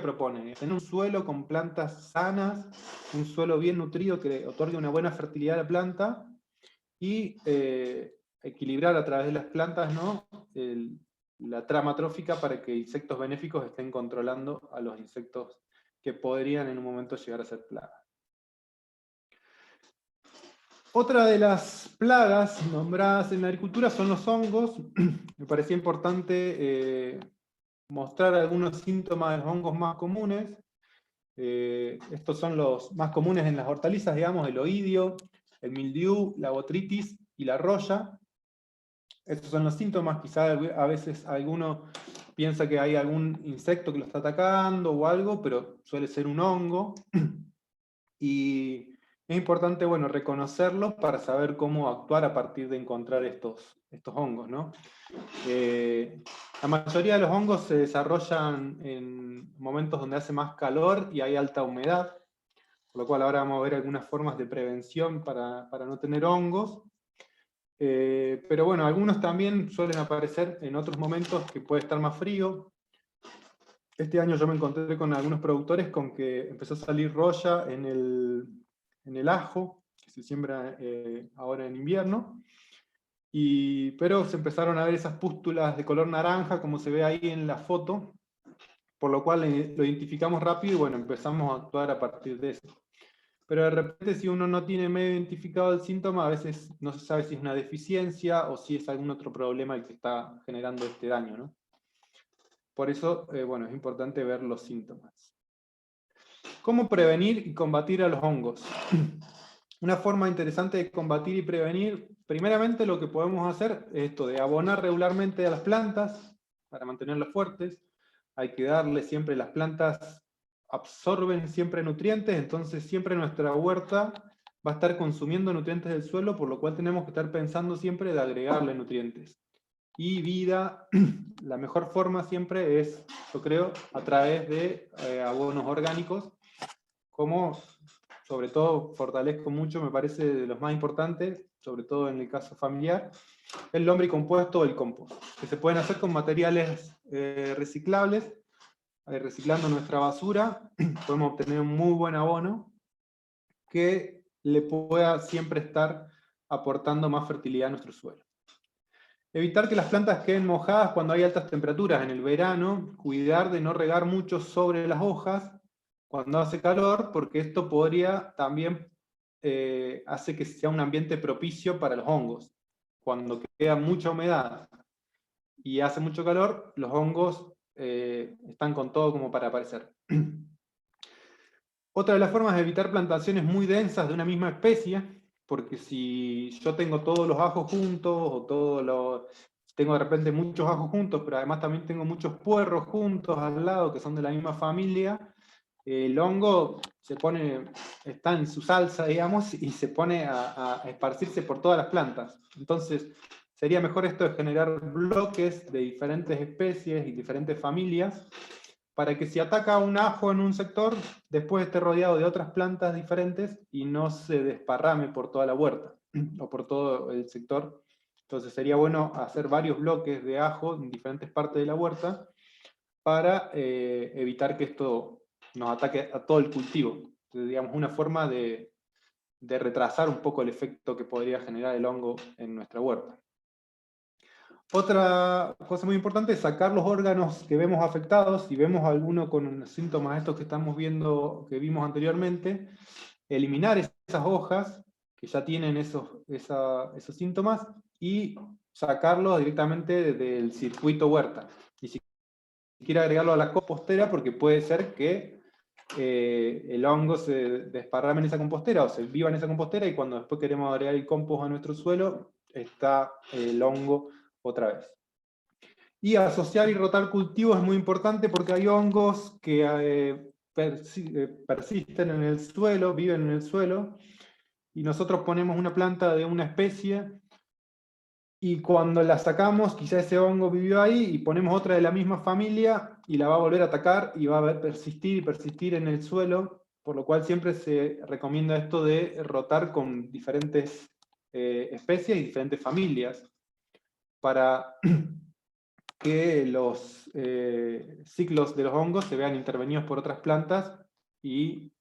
propone: tener un suelo con plantas sanas, un suelo bien nutrido que otorgue una buena fertilidad a la planta, y equilibrar a través de las plantas, ¿no?, la trama trófica para que insectos benéficos estén controlando a los insectos que podrían en un momento llegar a ser plagas. Otra de las plagas nombradas en la agricultura son los hongos. Me parecía importante mostrar algunos síntomas de los hongos más comunes. Estos son los más comunes en las hortalizas, digamos: el oidio, el mildiu, la botrytis y la roya. Estos son los síntomas. Quizá a veces alguno piensa que hay algún insecto que lo está atacando o algo, pero suele ser un hongo. Y es importante, bueno, reconocerlos para saber cómo actuar a partir de encontrar estos hongos, ¿no? La mayoría de los hongos se desarrollan en momentos donde hace más calor y hay alta humedad, por lo cual ahora vamos a ver algunas formas de prevención para no tener hongos. Pero bueno, algunos también suelen aparecer en otros momentos que puede estar más frío. Este año yo me encontré con algunos productores con que empezó a salir roya en el ajo, que se siembra ahora en invierno, pero se empezaron a ver esas pústulas de color naranja, como se ve ahí en la foto, por lo cual lo identificamos rápido y bueno, empezamos a actuar a partir de eso. Pero de repente, si uno no tiene medio identificado el síntoma, a veces no se sabe si es una deficiencia o si es algún otro problema el que está generando este daño, ¿no? Por eso, bueno, es importante ver los síntomas. ¿Cómo prevenir y combatir a los hongos? Una forma interesante de combatir y prevenir, primeramente lo que podemos hacer es esto de abonar regularmente a las plantas para mantenerlas fuertes. Hay que darle siempre, las plantas absorben siempre nutrientes, entonces siempre nuestra huerta va a estar consumiendo nutrientes del suelo, por lo cual tenemos que estar pensando siempre de agregarle nutrientes. Y vida, la mejor forma siempre es, yo creo, a través de abonos orgánicos, como sobre todo fortalezco mucho, me parece de los más importantes, sobre todo en el caso familiar, el lombricompuesto o el compost, que se pueden hacer con materiales reciclables. Reciclando nuestra basura, podemos obtener un muy buen abono que le pueda siempre estar aportando más fertilidad a nuestro suelo. Evitar que las plantas queden mojadas cuando hay altas temperaturas. En el verano, cuidar de no regar mucho sobre las hojas cuando hace calor, porque esto podría también hace que sea un ambiente propicio para los hongos. Cuando queda mucha humedad y hace mucho calor, los hongos están con todo como para aparecer. Otra de las formas de evitar plantaciones muy densas de una misma especie, porque si yo tengo todos los ajos juntos, o tengo de repente muchos ajos juntos, pero además también tengo muchos puerros juntos al lado, que son de la misma familia, el hongo está en su salsa, digamos, y se pone a esparcirse por todas las plantas. Entonces, sería mejor esto de generar bloques de diferentes especies y diferentes familias, para que si ataca un ajo en un sector, después esté rodeado de otras plantas diferentes y no se desparrame por toda la huerta, o por todo el sector. Entonces sería bueno hacer varios bloques de ajo en diferentes partes de la huerta, para evitar que esto nos ataque a todo el cultivo. Entonces, digamos, una forma de retrasar un poco el efecto que podría generar el hongo en nuestra huerta. Otra cosa muy importante es sacar los órganos que vemos afectados. Si vemos alguno con síntomas estos que estamos viendo, que vimos anteriormente, eliminar esas hojas que ya tienen esos síntomas y sacarlos directamente del circuito huerta. Y si quiere agregarlo a la compostera, porque puede ser que el hongo se desparrame en esa compostera o se viva en esa compostera, y cuando después queremos agregar el compost a nuestro suelo, está el hongo otra vez. Y asociar y rotar cultivos es muy importante, porque hay hongos que persisten en el suelo, viven en el suelo, y nosotros ponemos una planta de una especie, y cuando la sacamos, quizá ese hongo vivió ahí, y ponemos otra de la misma familia, y la va a volver a atacar, y va a persistir y persistir en el suelo, por lo cual siempre se recomienda esto de rotar con diferentes especies y diferentes familias, para que los ciclos de los hongos se vean intervenidos por otras plantas y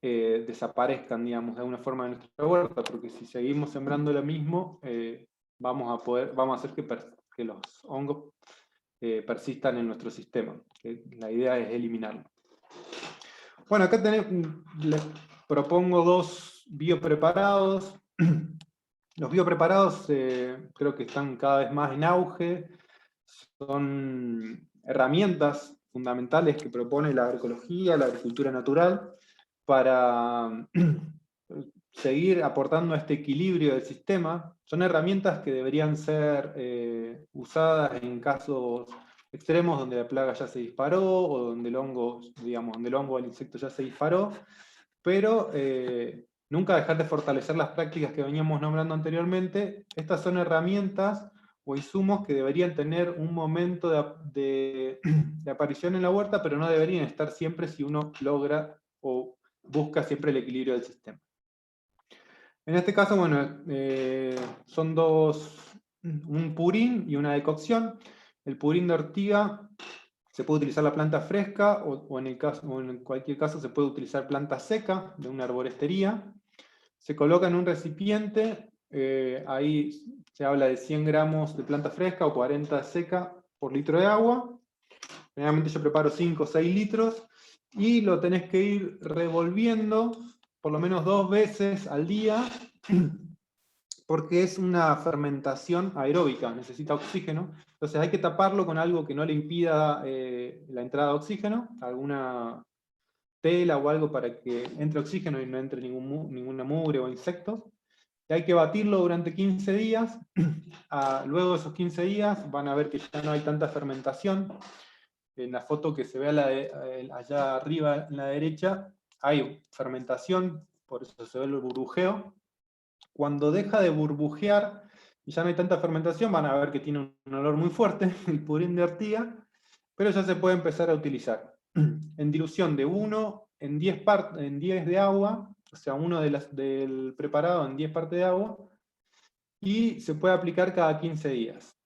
desaparezcan, digamos, de alguna forma de nuestra huerta, porque si seguimos sembrando lo mismo, vamos a hacer que los hongos persistan en nuestro sistema. La idea es eliminarlo. Bueno, acá les propongo dos biopreparados. Los biopreparados creo que están cada vez más en auge. Son herramientas fundamentales que propone la agroecología, la agricultura natural, para seguir aportando a este equilibrio del sistema. Son herramientas que deberían ser usadas en casos extremos donde la plaga ya se disparó, o donde el hongo, digamos, donde el hongo o el insecto ya se disparó, pero nunca dejar de fortalecer las prácticas que veníamos nombrando anteriormente. Estas son herramientas o insumos que deberían tener un momento de aparición en la huerta, pero no deberían estar siempre si uno logra o busca siempre el equilibrio del sistema. En este caso, bueno, son un purín y una decocción. El purín de ortiga se puede utilizar la planta fresca, o en cualquier caso se puede utilizar planta seca de una arboristería. Se coloca en un recipiente, ahí se habla de 100 gramos de planta fresca o 40 seca por litro de agua. Generalmente yo preparo 5 o 6 litros, y lo tenés que ir revolviendo por lo menos 2 veces al día, porque es una fermentación aeróbica, necesita oxígeno. Entonces hay que taparlo con algo que no le impida la entrada de oxígeno, alguna tela o algo para que entre oxígeno y no entre ninguna mugre o insectos. Y hay que batirlo durante 15 días. Luego de esos 15 días van a ver que ya no hay tanta fermentación. En la foto que se ve allá arriba en la derecha, hay fermentación, por eso se ve el burbujeo. Cuando deja de burbujear y ya no hay tanta fermentación, van a ver que tiene un olor muy fuerte, el purín de ortiga, pero ya se puede empezar a utilizar. En dilución de 1 en 10 de agua, o sea, uno del preparado en 10 partes de agua, y se puede aplicar cada 15 días.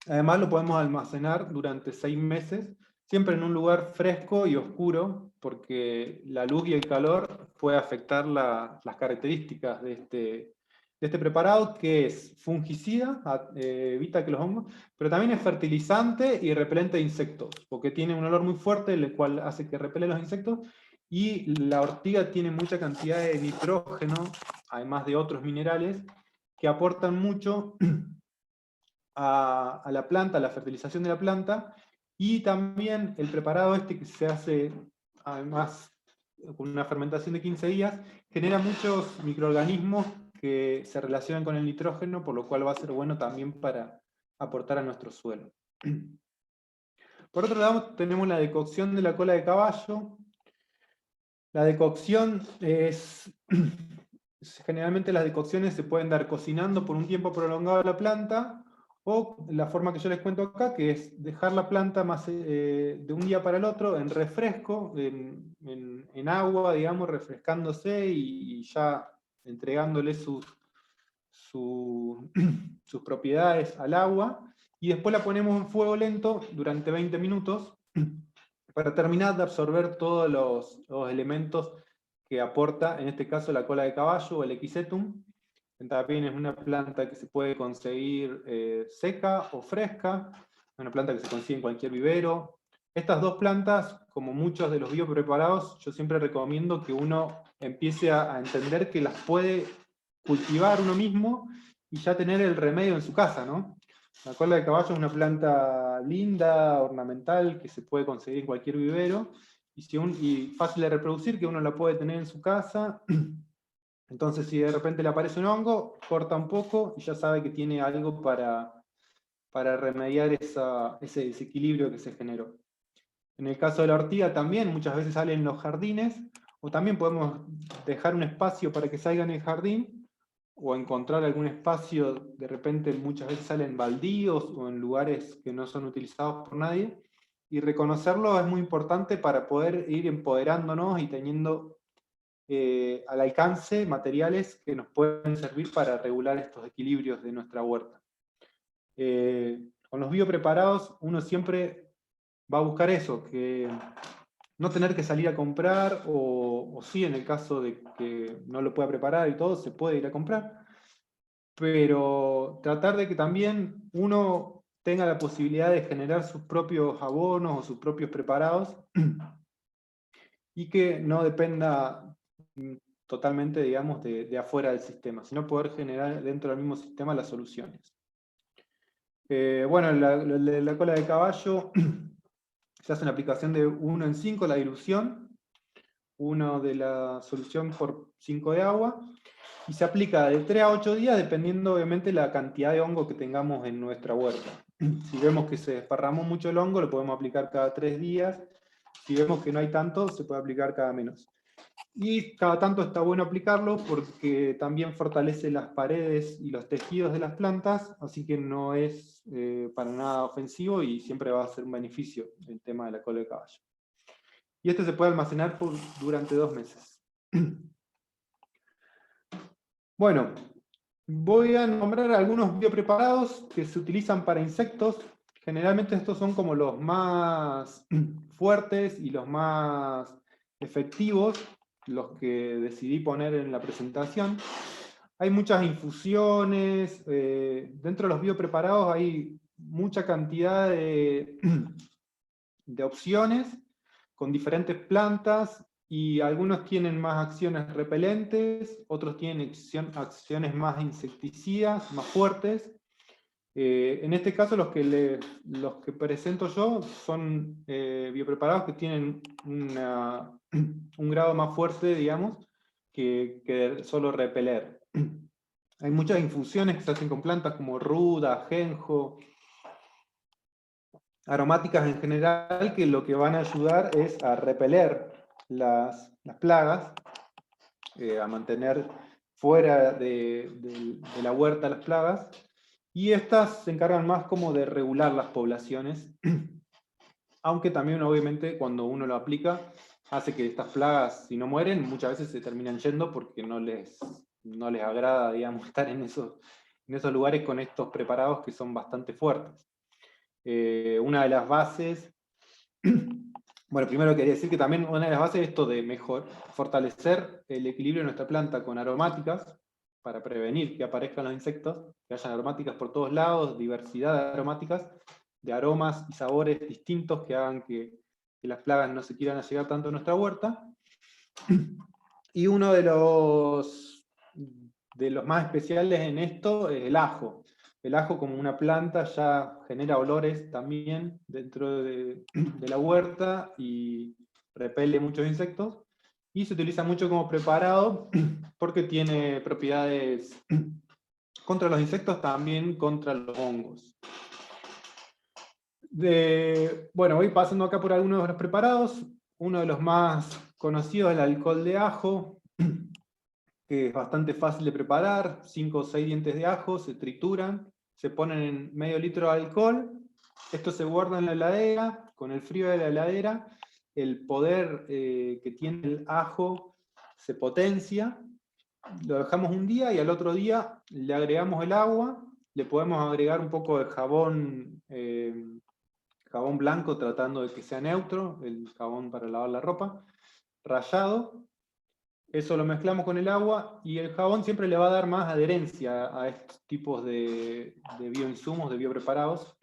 Además lo podemos almacenar durante 6 meses, siempre en un lugar fresco y oscuro, porque la luz y el calor puede afectar las características de este preparado, que es fungicida, evita que los hongos, pero también es fertilizante y repelente de insectos, porque tiene un olor muy fuerte, el cual hace que repele los insectos, y la ortiga tiene mucha cantidad de nitrógeno, además de otros minerales, que aportan mucho a la planta, a la fertilización de la planta, y también el preparado este que se hace, además, con una fermentación de 15 días, genera muchos microorganismos que se relacionan con el nitrógeno, por lo cual va a ser bueno también para aportar a nuestro suelo. Por otro lado, tenemos la decocción de la cola de caballo. La decocción es... Generalmente las decocciones se pueden dar cocinando por un tiempo prolongado la planta, o la forma que yo les cuento acá, que es dejar la planta más, de un día para el otro en refresco, en agua, digamos, refrescándose y ya entregándole sus propiedades al agua, y después la ponemos en fuego lento durante 20 minutos para terminar de absorber todos los elementos que aporta, en este caso, la cola de caballo o el Equisetum. También es una planta que se puede conseguir seca o fresca, una planta que se consigue en cualquier vivero. Estas dos plantas, como muchos de los biopreparados, yo siempre recomiendo que uno empiece a entender que las puede cultivar uno mismo y ya tener el remedio en su casa, ¿no? La cola de caballo es una planta linda, ornamental, que se puede conseguir en cualquier vivero, y fácil de reproducir, que uno la puede tener en su casa. Entonces, si de repente le aparece un hongo, corta un poco y ya sabe que tiene algo para remediar ese desequilibrio que se generó. En el caso de la ortiga también, muchas veces sale en los jardines, o también podemos dejar un espacio para que salga en el jardín, o encontrar algún espacio, de repente muchas veces salen baldíos o en lugares que no son utilizados por nadie, y reconocerlo es muy importante para poder ir empoderándonos y teniendo al alcance materiales que nos pueden servir para regular estos equilibrios de nuestra huerta. Con los biopreparados uno siempre va a buscar eso, que no tener que salir a comprar, o sí, en el caso de que no lo pueda preparar y todo, se puede ir a comprar, pero tratar de que también uno tenga la posibilidad de generar sus propios abonos o sus propios preparados, y que no dependa totalmente, digamos, de afuera del sistema, sino poder generar dentro del mismo sistema las soluciones. Bueno, la cola de caballo se hace una aplicación de 1 en 5, la dilución, 1 de la solución por 5 de agua, y se aplica de 3 a 8 días, dependiendo obviamente la cantidad de hongo que tengamos en nuestra huerta. Si vemos que se desparramó mucho el hongo, lo podemos aplicar cada 3 días. Si vemos que no hay tanto, se puede aplicar cada menos. Y cada tanto está bueno aplicarlo porque también fortalece las paredes y los tejidos de las plantas, así que no es para nada ofensivo y siempre va a ser un beneficio el tema de la cola de caballo. Y este se puede almacenar durante 2 meses. Bueno, voy a nombrar algunos biopreparados que se utilizan para insectos. Generalmente estos son como los más fuertes y los más efectivos, los que decidí poner en la presentación. Hay muchas infusiones, dentro de los biopreparados hay mucha cantidad de opciones con diferentes plantas, y algunos tienen más acciones repelentes, otros tienen acciones más insecticidas, más fuertes. En este caso los que presento yo son biopreparados que tienen un grado más fuerte, digamos, que solo repeler. Hay muchas infusiones que se hacen con plantas como ruda, ajenjo, aromáticas en general, que lo que van a ayudar es a repeler las plagas, a mantener fuera de la huerta las plagas, y estas se encargan más como de regular las poblaciones, aunque también obviamente cuando uno lo aplica hace que estas plagas, si no mueren, muchas veces se terminan yendo porque no les agrada, digamos, estar en esos lugares con estos preparados que son bastante fuertes. Una de las bases, bueno, primero quería decir que también una de las bases es esto de fortalecer el equilibrio de nuestra planta con aromáticas, para prevenir que aparezcan los insectos, que hayan aromáticas por todos lados, diversidad de aromáticas, de aromas y sabores distintos que hagan que las plagas no se quieran llegar tanto a nuestra huerta. Y uno de los más especiales en esto es el ajo. El ajo, como una planta, ya genera olores también dentro de la huerta y repele muchos insectos. Y se utiliza mucho como preparado porque tiene propiedades contra los insectos, también contra los hongos. Bueno, voy pasando acá por algunos de los preparados. Uno de los más conocidos es el alcohol de ajo, que es bastante fácil de preparar. 5 o 6 dientes de ajo se trituran, se ponen en medio litro de alcohol. Esto se guarda en la heladera. Con el frío de la heladera, el poder que tiene el ajo se potencia. Lo dejamos un día y al otro día le agregamos el agua. Le podemos agregar un poco de jabón blanco, tratando de que sea neutro, el jabón para lavar la ropa, rallado. Eso lo mezclamos con el agua y el jabón siempre le va a dar más adherencia a estos tipos de bioinsumos, de biopreparados,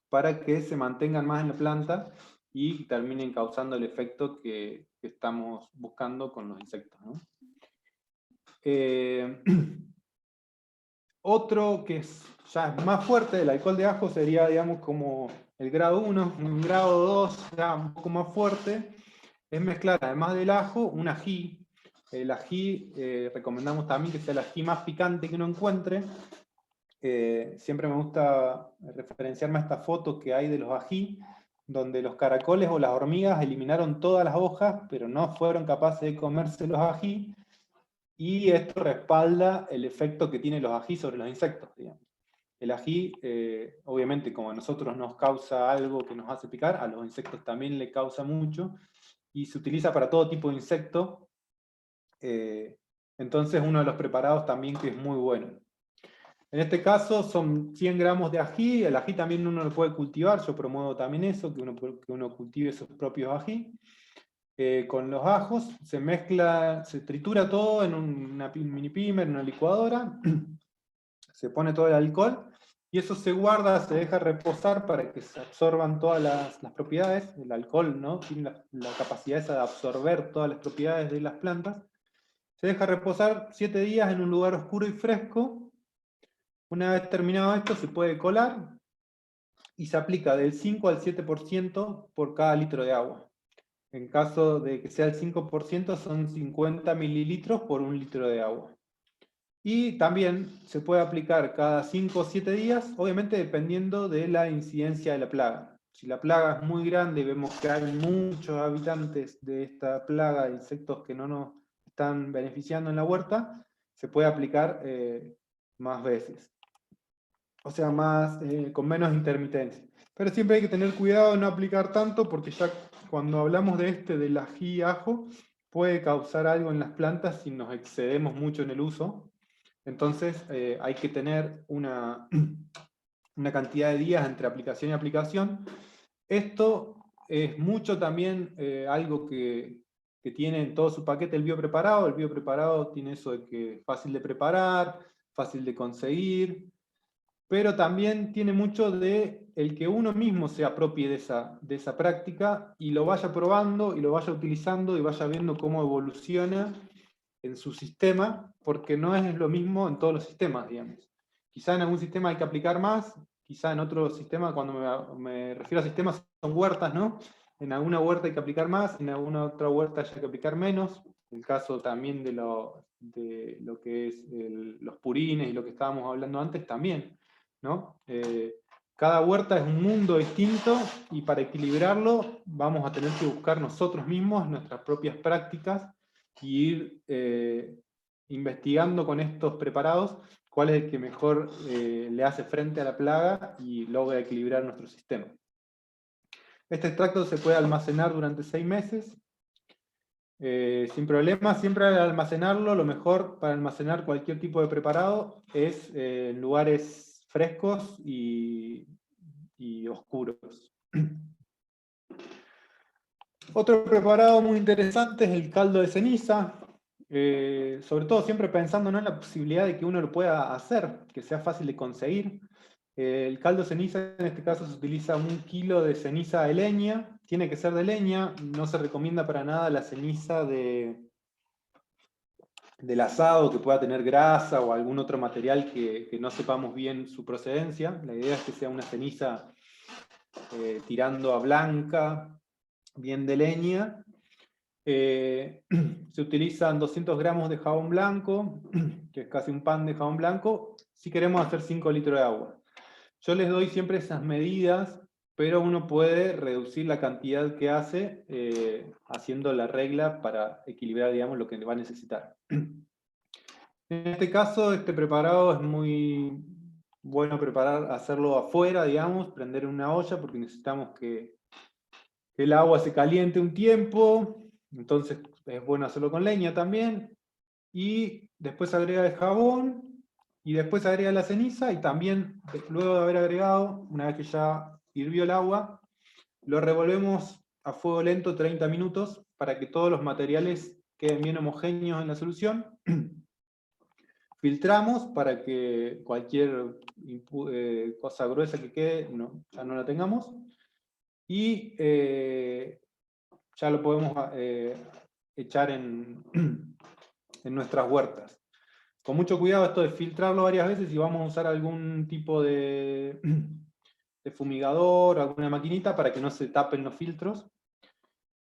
para que se mantengan más en la planta y terminen causando el efecto que estamos buscando con los insectos, ¿no? Otro que ya es más fuerte, el alcohol de ajo, sería, digamos, como el grado 1, un grado 2, ya un poco más fuerte, es mezclar, además del ajo, un ají. El ají, recomendamos también que sea el ají más picante que uno encuentre. Siempre me gusta referenciarme a esta foto que hay de los ají, donde los caracoles o las hormigas eliminaron todas las hojas, pero no fueron capaces de comerse los ají, y esto respalda el efecto que tienen los ají sobre los insectos, digamos. El ají, obviamente, como a nosotros nos causa algo que nos hace picar, a los insectos también le causa mucho, y se utiliza para todo tipo de insecto. Entonces, uno de los preparados también que es muy bueno. En este caso son 100 gramos de ají. El ají también uno lo puede cultivar, yo promuevo también eso, que uno cultive sus propios ají. Con los ajos se mezcla, se tritura todo en una mini pimer, en una licuadora, se pone todo el alcohol, y eso se guarda, se deja reposar para que se absorban todas las propiedades. El alcohol, ¿no?, tiene la capacidad esa de absorber todas las propiedades de las plantas. Se deja reposar 7 días en un lugar oscuro y fresco. Una vez terminado esto, se puede colar, y se aplica del 5 al 7% por cada litro de agua. En caso de que sea el 5%, son 50 mililitros por un litro de agua. Y también se puede aplicar cada 5 o 7 días, obviamente dependiendo de la incidencia de la plaga. Si la plaga es muy grande y vemos que hay muchos habitantes de esta plaga, de insectos que no nos están beneficiando en la huerta, se puede aplicar más veces. O sea, con menos intermitencia. Pero siempre hay que tener cuidado de no aplicar tanto, porque ya cuando hablamos del ají ajo, puede causar algo en las plantas si nos excedemos mucho en el uso. Entonces hay que tener una cantidad de días entre aplicación y aplicación. Esto es mucho también algo que tiene en todo su paquete el biopreparado. El biopreparado tiene eso de que es fácil de preparar, fácil de conseguir, pero también tiene mucho de el que uno mismo se apropie de esa práctica y lo vaya probando y lo vaya utilizando y vaya viendo cómo evoluciona en su sistema, porque no es lo mismo en todos los sistemas, digamos. Quizá en algún sistema hay que aplicar más, quizá en otro sistema, cuando me refiero a sistemas, son huertas, ¿no? En alguna huerta hay que aplicar más, en alguna otra huerta hay que aplicar menos. El caso también de lo que es los purines y lo que estábamos hablando antes también, ¿no? Cada huerta es un mundo distinto, y para equilibrarlo vamos a tener que buscar nosotros mismos nuestras propias prácticas y ir investigando con estos preparados cuál es el que mejor le hace frente a la plaga y logra equilibrar nuestro sistema. Este extracto se puede almacenar durante 6 meses sin problema. Siempre al almacenarlo, lo mejor para almacenar cualquier tipo de preparado es en lugares frescos y oscuros. Otro preparado muy interesante es el caldo de ceniza, sobre todo siempre pensando, ¿no?, en la posibilidad de que uno lo pueda hacer, que sea fácil de conseguir. El caldo de ceniza, en este caso, se utiliza 1 kilo de ceniza de leña, tiene que ser de leña, no se recomienda para nada la ceniza del asado, que pueda tener grasa o algún otro material que no sepamos bien su procedencia. La idea es que sea una ceniza tirando a blanca, bien de leña. Se utilizan 200 gramos de jabón blanco, que es casi un pan de jabón blanco, si queremos hacer 5 litros de agua. Yo les doy siempre esas medidas, pero uno puede reducir la cantidad que hace haciendo la regla para equilibrar, digamos, lo que va a necesitar. En este caso, este preparado es muy bueno hacerlo afuera, digamos, prender una olla, porque necesitamos que el agua se caliente un tiempo, entonces es bueno hacerlo con leña también, y después agrega el jabón, y después agrega la ceniza, y también luego de haber agregado, una vez que ya hirvió el agua, lo revolvemos a fuego lento 30 minutos para que todos los materiales queden bien homogéneos en la solución. Filtramos para que cualquier cosa gruesa que quede ya no la tengamos. Y ya lo podemos echar en nuestras huertas. Con mucho cuidado esto de filtrarlo varias veces, y vamos a usar algún tipo de fumigador, alguna maquinita para que no se tapen los filtros.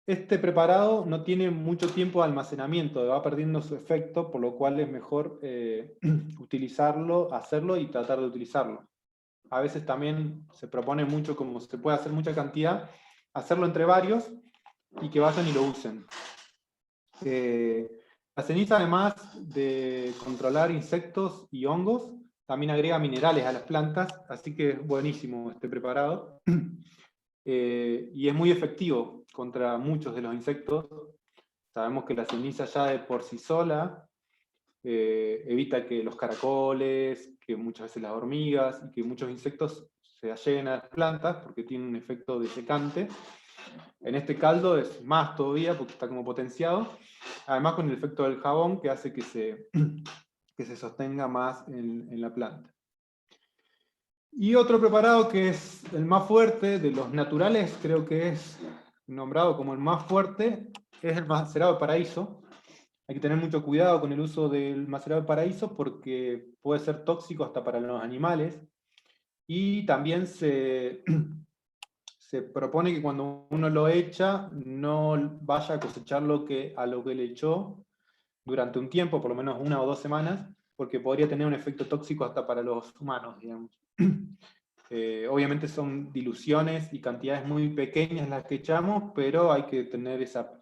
Este preparado no tiene mucho tiempo de almacenamiento, va perdiendo su efecto, por lo cual es mejor utilizarlo, hacerlo y tratar de utilizarlo. A veces también se propone mucho, como se puede hacer mucha cantidad, hacerlo entre varios y que vayan y lo usen. La ceniza, además de controlar insectos y hongos, también agrega minerales a las plantas, así que es buenísimo este preparado. Y es muy efectivo contra muchos de los insectos. Sabemos que la ceniza ya de por sí sola evita que los caracoles, que muchas veces las hormigas y que muchos insectos se alleguen a las plantas porque tiene un efecto desecante. En este caldo es más todavía porque está como potenciado, además con el efecto del jabón que hace que se sostenga más en la planta. Y otro preparado que es el más fuerte de los naturales, creo que es nombrado como el más fuerte, es el macerado de paraíso. Hay que tener mucho cuidado con el uso del macerado de paraíso porque puede ser tóxico hasta para los animales. Y también se propone que cuando uno lo echa, no vaya a cosechar a lo que le echó durante un tiempo, por lo menos 1 o 2 semanas, porque podría tener un efecto tóxico hasta para los humanos, digamos. Obviamente son diluciones y cantidades muy pequeñas las que echamos, pero hay que tener esa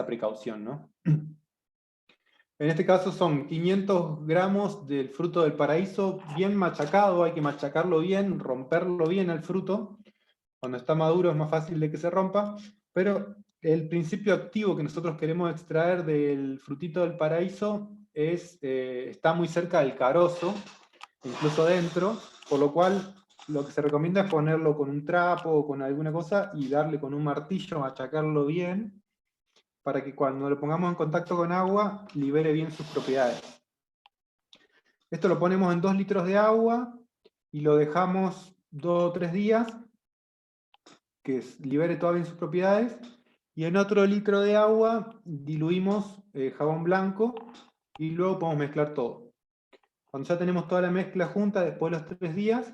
precaución, ¿no? En este caso son 500 gramos del fruto del paraíso bien machacado, hay que machacarlo bien, romperlo bien el fruto. Cuando está maduro es más fácil de que se rompa, pero el principio activo que nosotros queremos extraer del frutito del paraíso está muy cerca del carozo, incluso dentro, por lo cual lo que se recomienda es ponerlo con un trapo o con alguna cosa y darle con un martillo, machacarlo bien, para que cuando lo pongamos en contacto con agua, libere bien sus propiedades. Esto lo ponemos en 2 litros de agua y lo dejamos 2 o 3 días, que libere todas bien sus propiedades, y en otro litro de agua diluimos jabón blanco y luego podemos mezclar todo. Cuando ya tenemos toda la mezcla junta, después de los 3 días,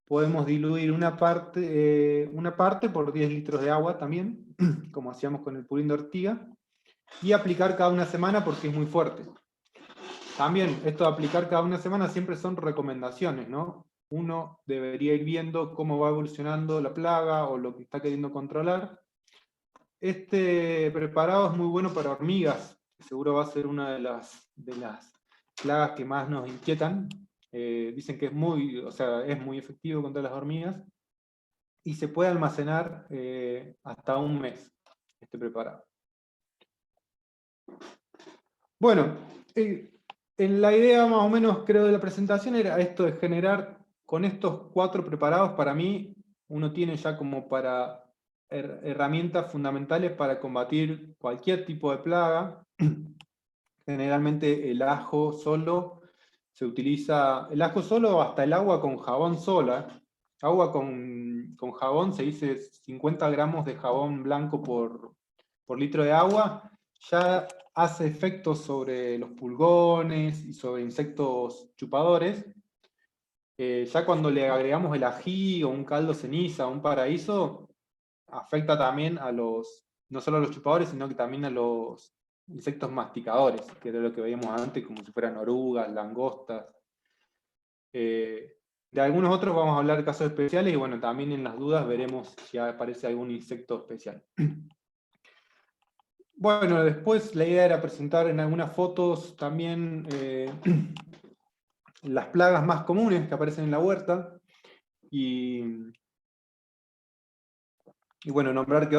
podemos diluir una parte por 10 litros de agua también, como hacíamos con el purín de ortiga, y aplicar cada 1 semana porque es muy fuerte. También, esto de aplicar cada 1 semana siempre son recomendaciones, ¿no? Uno debería ir viendo cómo va evolucionando la plaga o lo que está queriendo controlar. Este preparado es muy bueno para hormigas, que seguro va a ser una de las plagas que más nos inquietan. Dicen que es muy efectivo contra las hormigas y se puede almacenar hasta 1 mes. este preparado. Bueno, en la idea más o menos creo de la presentación era esto de generar con estos 4 preparados. Para mí uno tiene ya como para herramientas fundamentales para combatir cualquier tipo de plaga. Generalmente el ajo solo se utiliza, el ajo solo o hasta el agua con jabón sola. Agua con jabón, se dice 50 gramos de jabón blanco por litro de agua, ya hace efectos sobre los pulgones y sobre insectos chupadores. Ya cuando le agregamos el ají o un caldo ceniza o un paraíso, afecta también a no solo a los chupadores, sino que también a los insectos masticadores, que era lo que veíamos antes, como si fueran orugas, langostas. De algunos otros vamos a hablar de casos especiales, y bueno, también en las dudas veremos si aparece algún insecto especial. Bueno, después la idea era presentar en algunas fotos también las plagas más comunes que aparecen en la huerta, y bueno, nombrar que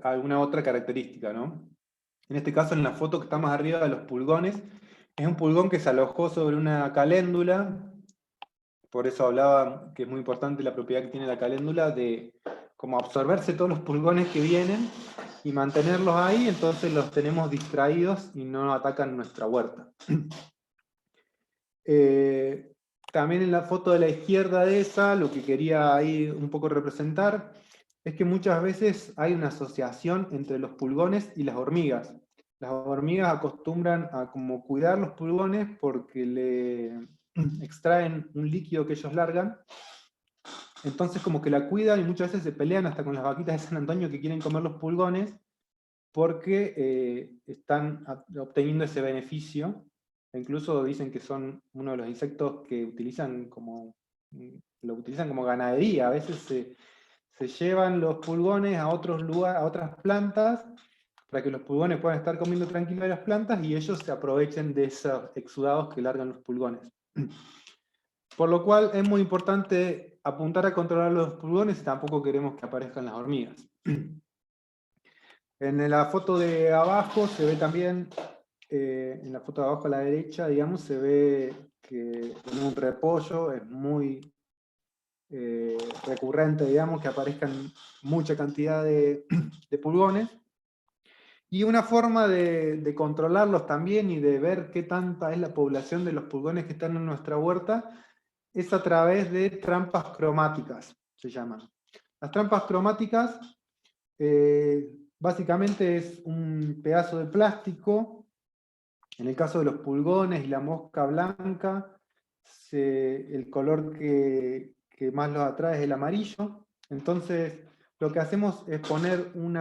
alguna otra característica, ¿no? En este caso, en la foto que está más arriba de los pulgones, es un pulgón que se alojó sobre una caléndula. Por eso hablaba que es muy importante la propiedad que tiene la caléndula de como absorberse todos los pulgones que vienen y mantenerlos ahí, entonces los tenemos distraídos y no atacan nuestra huerta. También en la foto de la izquierda de esa, lo que quería ahí un poco representar es que muchas veces hay una asociación entre los pulgones y las hormigas. Las hormigas acostumbran a como cuidar los pulgones porque le extraen un líquido que ellos largan. Entonces como que la cuidan y muchas veces se pelean hasta con las vaquitas de San Antonio que quieren comer los pulgones porque están obteniendo ese beneficio. Incluso dicen que son uno de los insectos que lo utilizan como ganadería. A veces se llevan los pulgones a otros lugares, a otras plantas, para que los pulgones puedan estar comiendo tranquilos de las plantas y ellos se aprovechen de esos exudados que largan los pulgones. Por lo cual es muy importante apuntar a controlar los pulgones y tampoco queremos que aparezcan las hormigas. En la foto de abajo se ve también, en la foto de abajo a la derecha, digamos, se ve que en un repollo es muy recurrente, digamos, que aparezcan mucha cantidad de pulgones. Y una forma de controlarlos también y de ver qué tanta es la población de los pulgones que están en nuestra huerta es a través de trampas cromáticas, se llaman. Las trampas cromáticas básicamente es un pedazo de plástico. En el caso de los pulgones y la mosca blanca, el color que más los atrae es el amarillo. Entonces, lo que hacemos es poner un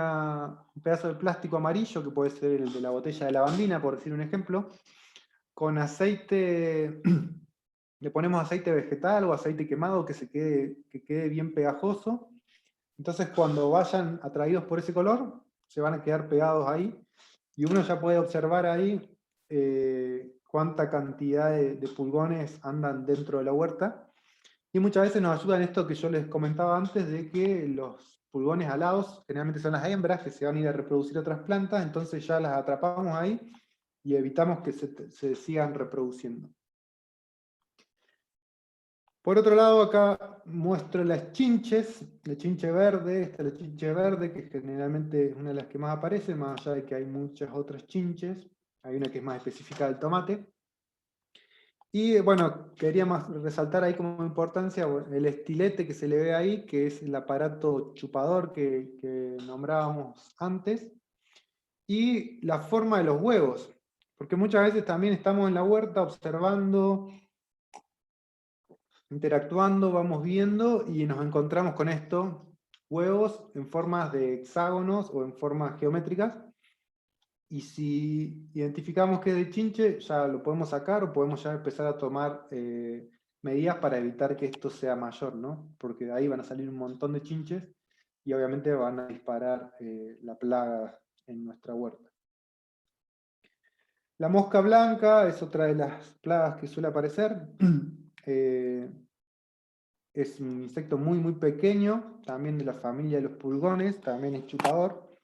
pedazo de plástico amarillo, que puede ser el de la botella de lavandina, por decir un ejemplo, con aceite, le ponemos aceite vegetal o aceite quemado que quede bien pegajoso. Entonces, cuando vayan atraídos por ese color, se van a quedar pegados ahí, y uno ya puede observar ahí cuánta cantidad de pulgones andan dentro de la huerta. Y muchas veces nos ayuda en esto que yo les comentaba antes, de que los pulgones alados generalmente son las hembras que se van a ir a reproducir otras plantas, entonces ya las atrapamos ahí y evitamos que se sigan reproduciendo. Por otro lado, acá muestro las chinches, la chinche verde, esta es la chinche verde, que generalmente es una de las que más aparece, más allá de que hay muchas otras chinches. Hay una que es más específica del tomate. Y bueno, quería más resaltar ahí como importancia el estilete que se le ve ahí, que es el aparato chupador que nombrábamos antes, y la forma de los huevos, porque muchas veces también estamos en la huerta observando, interactuando, vamos viendo y nos encontramos con esto, huevos en formas de hexágonos o en formas geométricas, y si identificamos que es de chinche, ya lo podemos sacar o podemos ya empezar a tomar medidas para evitar que esto sea mayor, ¿no? Porque de ahí van a salir un montón de chinches y obviamente van a disparar la plaga en nuestra huerta. La mosca blanca es otra de las plagas que suele aparecer. es un insecto muy, muy pequeño, también de la familia de los pulgones, también es chupador.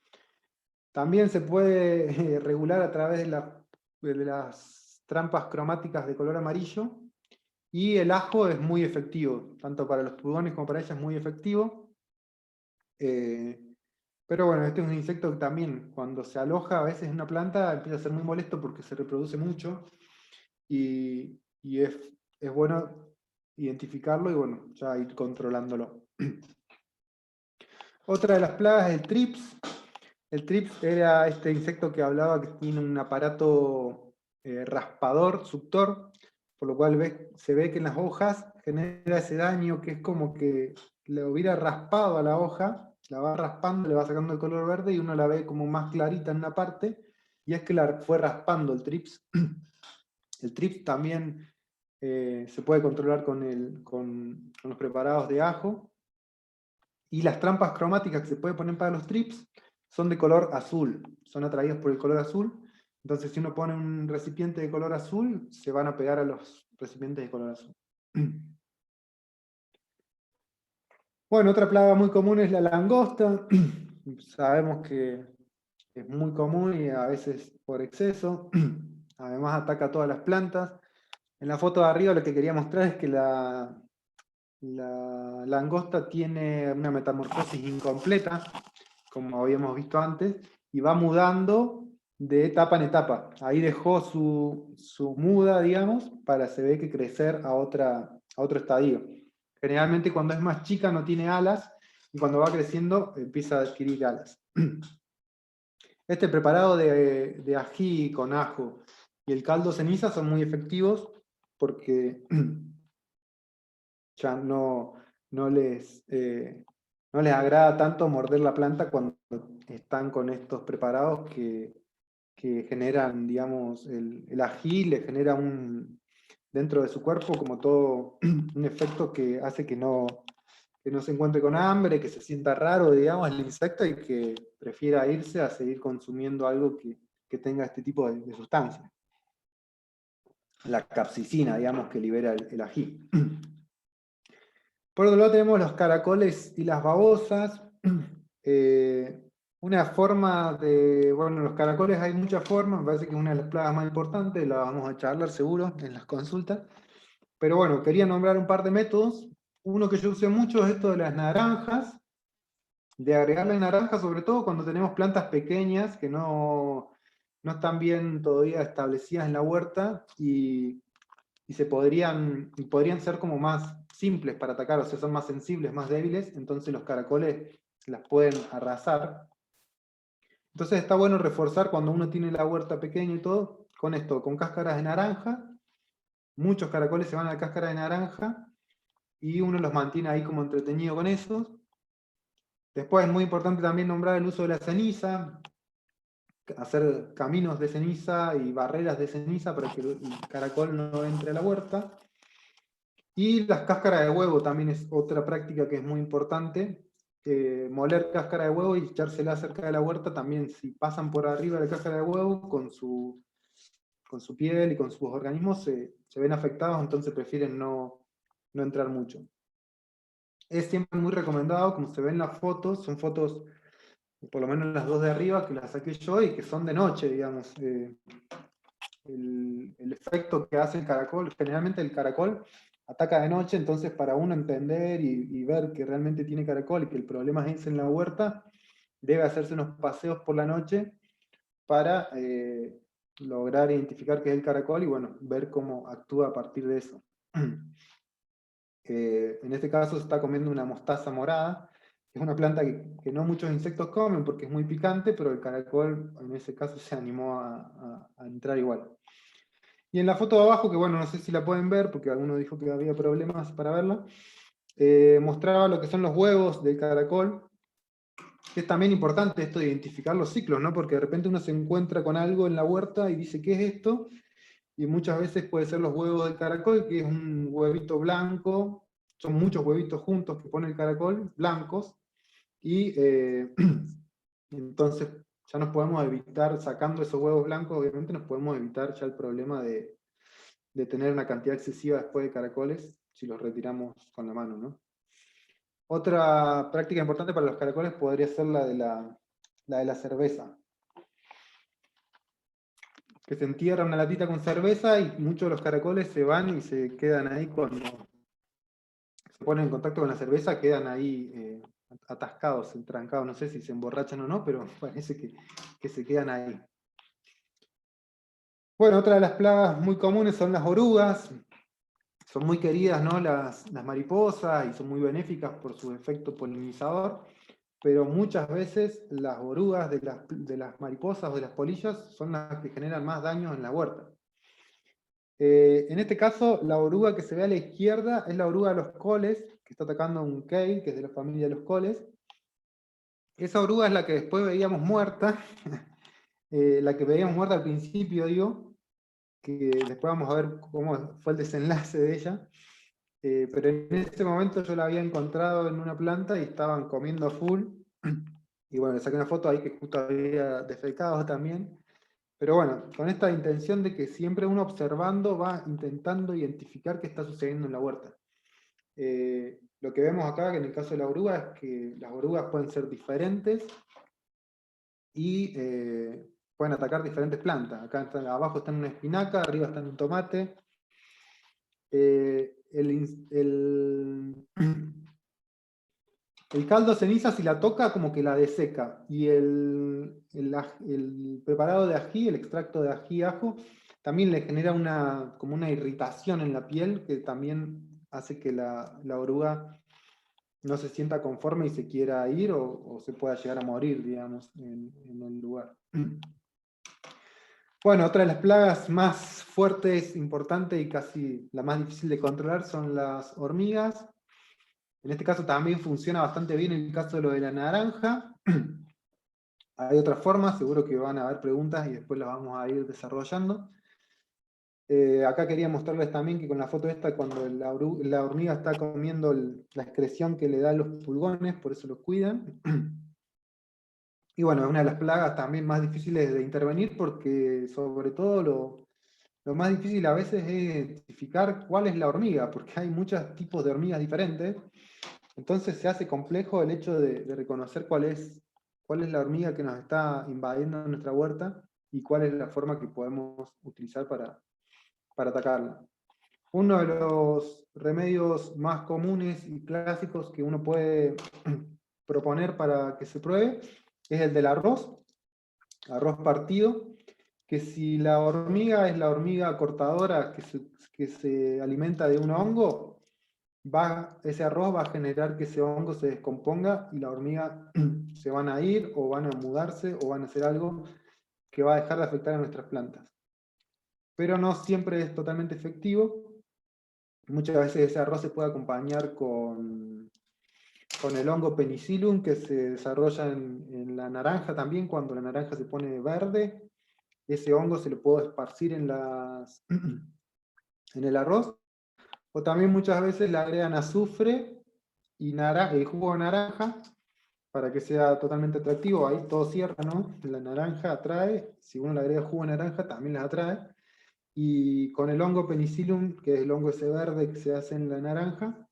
También se puede regular a través de las trampas cromáticas de color amarillo, y el ajo es muy efectivo, tanto para los pulgones como para ella es muy efectivo. Pero bueno, este es un insecto que también cuando se aloja a veces en una planta empieza a ser muy molesto porque se reproduce mucho, y es bueno identificarlo y bueno, ya ir controlándolo. Otra de las plagas es el trips. El trips era este insecto que hablaba que tiene un aparato raspador, suctor, por lo cual se ve que en las hojas genera ese daño que es como que le hubiera raspado a la hoja, la va raspando, le va sacando el color verde y uno la ve como más clarita en una parte, y es que la fue raspando el trips. El trips también se puede controlar con los preparados de ajo, y las trampas cromáticas que se pueden poner para los trips son de color azul, son atraídos por el color azul. Entonces si uno pone un recipiente de color azul, se van a pegar a los recipientes de color azul. Bueno, otra plaga muy común es la langosta. Sabemos que es muy común y a veces por exceso. Además ataca a todas las plantas. En la foto de arriba lo que quería mostrar es que la langosta tiene una metamorfosis incompleta, como habíamos visto antes, y va mudando de etapa en etapa. Ahí dejó su muda, digamos, para se ve que crecer a otro estadio. Generalmente cuando es más chica no tiene alas, y cuando va creciendo empieza a adquirir alas. Este preparado de ají con ajo y el caldo ceniza son muy efectivos porque ya no les agrada tanto morder la planta cuando están con estos preparados que generan, digamos, el ají le genera dentro de su cuerpo como todo un efecto que hace que no se encuentre con hambre, que se sienta raro, digamos, el insecto, y que prefiera irse a seguir consumiendo algo que tenga este tipo de sustancia. La capsicina, digamos, que libera el ají. Por otro lado tenemos los caracoles y las babosas. Una forma bueno, los caracoles hay muchas formas, me parece que es una de las plagas más importantes, la vamos a charlar seguro en las consultas. Pero bueno, quería nombrar un par de métodos. Uno que yo usé mucho es esto de las naranjas, de agregarle naranjas, sobre todo cuando tenemos plantas pequeñas que no están bien todavía establecidas en la huerta, y podrían ser como más simples para atacar, o sea, son más sensibles, más débiles, entonces los caracoles las pueden arrasar. Entonces está bueno reforzar cuando uno tiene la huerta pequeña y todo, con esto, con cáscaras de naranja. Muchos caracoles se van a la cáscara de naranja, y uno los mantiene ahí como entretenido con esos. Después es muy importante también nombrar el uso de la ceniza, hacer caminos de ceniza y barreras de ceniza para que el caracol no entre a la huerta. Y las cáscaras de huevo también es otra práctica que es muy importante. Moler cáscara de huevo y echársela cerca de la huerta también, si pasan por arriba de la cáscara de huevo, con su piel y con sus organismos se ven afectados, entonces prefieren no entrar mucho. Es siempre muy recomendado, como se ven en las fotos, son fotos, por lo menos las dos de arriba, que las saqué yo y que son de noche, digamos. El efecto que hace el caracol, generalmente el caracol ataca de noche, entonces para uno entender y ver que realmente tiene caracol y que el problema es en la huerta, debe hacerse unos paseos por la noche para lograr identificar qué es el caracol y bueno, ver cómo actúa a partir de eso. En este caso se está comiendo una mostaza morada, que es una planta que no muchos insectos comen porque es muy picante, pero el caracol en ese caso se animó a entrar igual. Y en la foto de abajo, que bueno, no sé si la pueden ver, porque alguno dijo que había problemas para verla, mostraba lo que son los huevos del caracol, que es también importante esto de identificar los ciclos, ¿no? Porque de repente uno se encuentra con algo en la huerta y dice, ¿qué es esto? Y muchas veces puede ser los huevos del caracol, que es un huevito blanco, son muchos huevitos juntos que pone el caracol, blancos, y entonces ya nos podemos evitar, sacando esos huevos blancos, obviamente nos podemos evitar ya el problema de tener una cantidad excesiva después de caracoles si los retiramos con la mano, ¿no? Otra práctica importante para los caracoles podría ser la de la cerveza. Que se entierra una latita con cerveza y muchos de los caracoles se van y se quedan ahí cuando se ponen en contacto con la cerveza, quedan ahí atascados, entrancados. No sé si se emborrachan o no, pero parece que se quedan ahí. Bueno, otra de las plagas muy comunes son las orugas. Son muy queridas, ¿no? Las mariposas y son muy benéficas por su efecto polinizador, pero muchas veces las orugas de las mariposas o de las polillas son las que generan más daños en la huerta. En este caso, la oruga que se ve a la izquierda es la oruga de los coles, que está atacando a un kale, que es de la familia de los coles. Esa oruga es la que después veíamos muerta, la que veíamos muerta al principio, digo, que después vamos a ver cómo fue el desenlace de ella. Pero en ese momento yo la había encontrado en una planta y estaban comiendo full. Y bueno, le saqué una foto ahí que justo había defecado también. Pero bueno, con esta intención de que siempre uno observando va intentando identificar qué está sucediendo en la huerta. Lo que vemos acá, que en el caso de la oruga, es que las orugas pueden ser diferentes y pueden atacar diferentes plantas. Acá abajo está una espinaca, arriba está un tomate. El caldo ceniza, si la toca, como que la deseca. Y el preparado de ají, el extracto de ají ajo, también le genera como una irritación en la piel que también hace que la oruga no se sienta conforme y se quiera ir o se pueda llegar a morir, digamos, en el lugar. Bueno, otra de las plagas más fuertes, importantes y casi la más difícil de controlar son las hormigas. En este caso también funciona bastante bien en el caso de lo de la naranja. Hay otras formas, seguro que van a haber preguntas y después las vamos a ir desarrollando. Acá quería mostrarles también que con la foto esta, cuando la hormiga está comiendo la excreción que le da a los pulgones, por eso los cuidan. Y bueno, es una de las plagas también más difíciles de intervenir porque sobre todo lo más difícil a veces es identificar cuál es la hormiga, porque hay muchos tipos de hormigas diferentes. Entonces se hace complejo el hecho de reconocer cuál es la hormiga que nos está invadiendo nuestra huerta y cuál es la forma que podemos utilizar para atacarla. Uno de los remedios más comunes y clásicos que uno puede proponer para que se pruebe es el del arroz partido, que si la hormiga es la hormiga cortadora que se alimenta de un hongo, ese arroz va a generar que ese hongo se descomponga y la hormiga se van a ir o van a mudarse o van a hacer algo que va a dejar de afectar a nuestras plantas. Pero no siempre es totalmente efectivo. Muchas veces ese arroz se puede acompañar con el hongo penicillium que se desarrolla en la naranja también, cuando la naranja se pone verde. Ese hongo se lo puede esparcir en el arroz. O también muchas veces le agregan azufre y jugo de naranja para que sea totalmente atractivo. Ahí todo cierra, ¿no? La naranja atrae, si uno le agrega jugo de naranja también las atrae. Y con el hongo penicillium, que es el hongo ese verde que se hace en la naranja,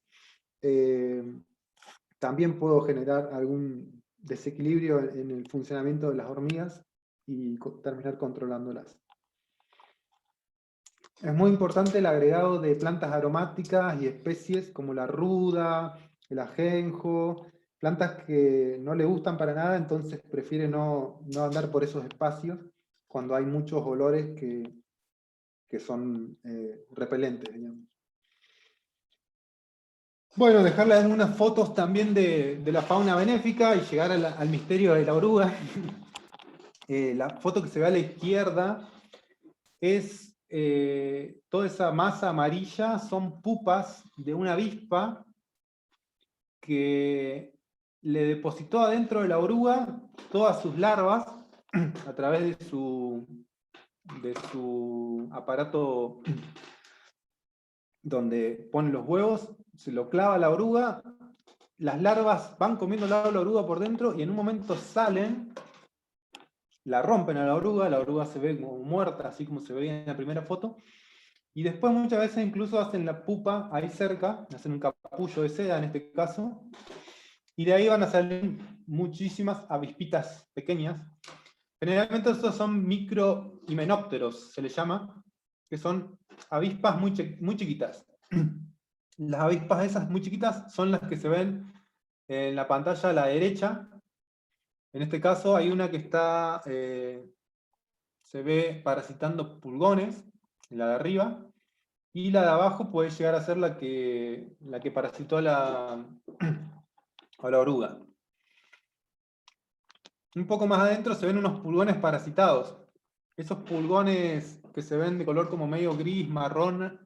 también puedo generar algún desequilibrio en el funcionamiento de las hormigas y terminar controlándolas. Es muy importante el agregado de plantas aromáticas y especies como la ruda, el ajenjo, plantas que no le gustan para nada, entonces prefiere no andar por esos espacios cuando hay muchos olores que son repelentes, digamos. Bueno, dejarles unas fotos también de la fauna benéfica y llegar al misterio de la oruga. La foto que se ve a la izquierda es toda esa masa amarilla, son pupas de una avispa que le depositó adentro de la oruga todas sus larvas a través de su aparato donde pone los huevos, se lo clava la oruga, las larvas van comiendo la oruga por dentro y en un momento salen, la rompen a la oruga se ve como muerta, así como se veía en la primera foto, Y después muchas veces incluso hacen la pupa ahí cerca, hacen un capullo de seda en este caso, y de ahí van a salir muchísimas avispitas pequeñas. Generalmente estos son microhimenópteros, se les llama, que son avispas muy chiquitas. Las avispas esas muy chiquitas son las que se ven en la pantalla a la derecha. En este caso hay una que está, se ve parasitando pulgones, la de arriba, y la de abajo puede llegar a ser la que parasitó a la oruga. Un poco más adentro se ven unos pulgones parasitados. Esos pulgones que se ven de color como medio gris, marrón,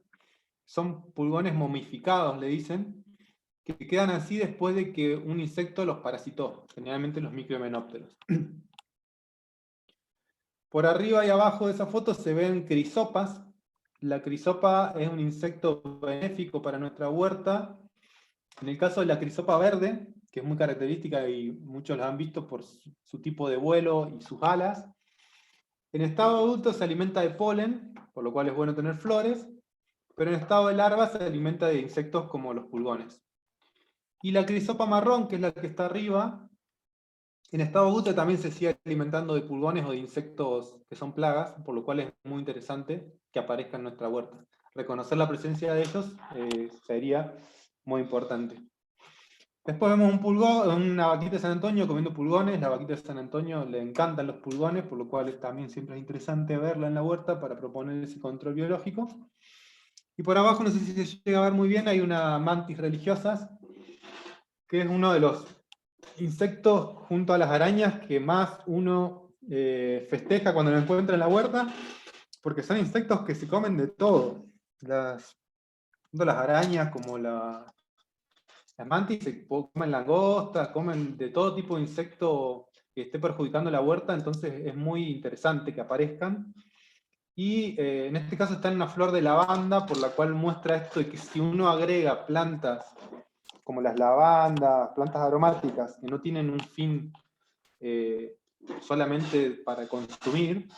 son pulgones momificados, le dicen, que quedan así después de que un insecto los parasitó, generalmente los microhimenópteros. Por arriba y abajo de esa foto se ven crisopas. La crisopa es un insecto benéfico para nuestra huerta. En el caso de la crisopa verde, que es muy característica y muchos la han visto por su tipo de vuelo y sus alas, en estado adulto se alimenta de polen, por lo cual es bueno tener flores, pero en estado de larva se alimenta de insectos como los pulgones. Y la crisopa marrón, que es la que está arriba, en estado adulto también se sigue alimentando de pulgones o de insectos que son plagas, por lo cual es muy interesante que aparezca en nuestra huerta. Reconocer la presencia de ellos sería muy importante. Después vemos un pulgón, una vaquita de San Antonio comiendo pulgones. La vaquita de San Antonio le encantan los pulgones, por lo cual también siempre es interesante verla en la huerta para proponer ese control biológico. Y por abajo, no sé si se llega a ver muy bien, hay una mantis religiosas, que es uno de los insectos junto a las arañas que más uno festeja cuando lo encuentra en la huerta, porque son insectos que se comen de todo. Tanto las arañas como las mantis se comen langostas, comen de todo tipo de insecto que esté perjudicando la huerta, entonces es muy interesante que aparezcan. Y en este caso está en una flor de lavanda, por la cual muestra esto de que si uno agrega plantas como las lavandas, plantas aromáticas que no tienen un fin solamente para consumir,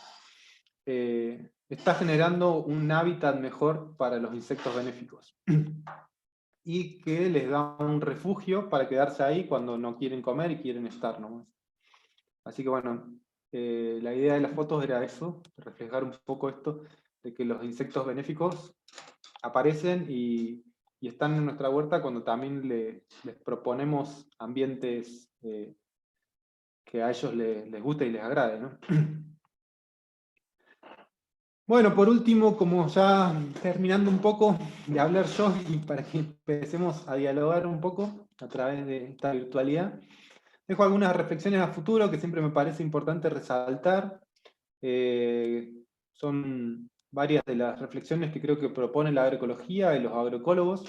está generando un hábitat mejor para los insectos benéficos. Y que les da un refugio para quedarse ahí cuando no quieren comer y quieren estar nomás. Así que bueno, la idea de las fotos era eso, reflejar un poco esto, de que los insectos benéficos aparecen y están en nuestra huerta cuando también les proponemos ambientes que a ellos les guste y les agrade, ¿no? Bueno, por último, como ya terminando un poco de hablar yo y para que empecemos a dialogar un poco a través de esta virtualidad, dejo algunas reflexiones a futuro que siempre me parece importante resaltar. Son varias de las reflexiones que creo que propone la agroecología y los agroecólogos,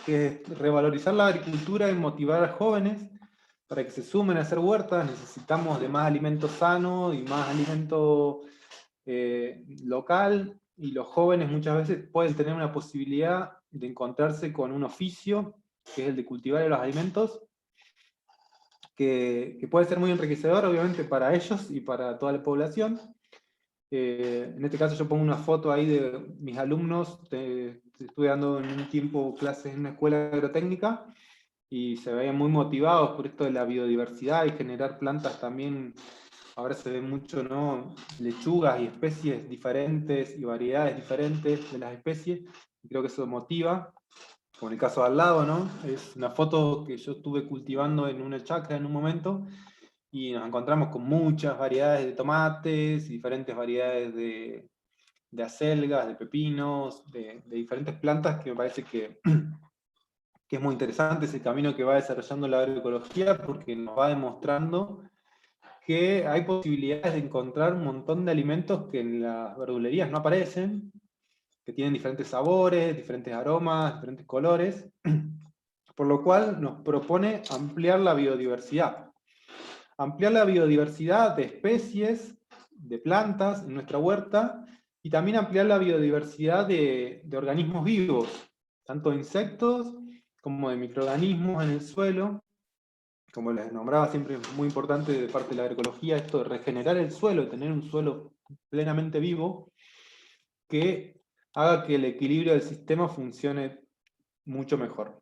que es revalorizar la agricultura y motivar a jóvenes para que se sumen a hacer huertas. Necesitamos de más alimento sano y más alimento local, y los jóvenes muchas veces pueden tener una posibilidad de encontrarse con un oficio, que es el de cultivar los alimentos, que puede ser muy enriquecedor obviamente para ellos y para toda la población. En este caso yo pongo una foto ahí de mis alumnos, estuve dando en un tiempo clases en una escuela agrotécnica, y se veían muy motivados por esto de la biodiversidad y generar plantas también. Ahora se ve mucho, ¿no? Lechugas y especies diferentes y variedades diferentes de las especies, y creo que eso motiva, como en el caso de al lado, ¿no? Es una foto que yo estuve cultivando en una chacra en un momento, y nos encontramos con muchas variedades de tomates, diferentes variedades de acelgas, de pepinos, de diferentes plantas, que me parece que es muy interesante ese camino que va desarrollando la agroecología, porque nos va demostrando que hay posibilidades de encontrar un montón de alimentos que en las verdulerías no aparecen, que tienen diferentes sabores, diferentes aromas, diferentes colores, por lo cual nos propone ampliar la biodiversidad. Ampliar la biodiversidad de especies, de plantas en nuestra huerta, y también ampliar la biodiversidad de organismos vivos, tanto de insectos como de microorganismos en el suelo. Como les nombraba, siempre es muy importante de parte de la agroecología esto de regenerar el suelo, de tener un suelo plenamente vivo, que haga que el equilibrio del sistema funcione mucho mejor.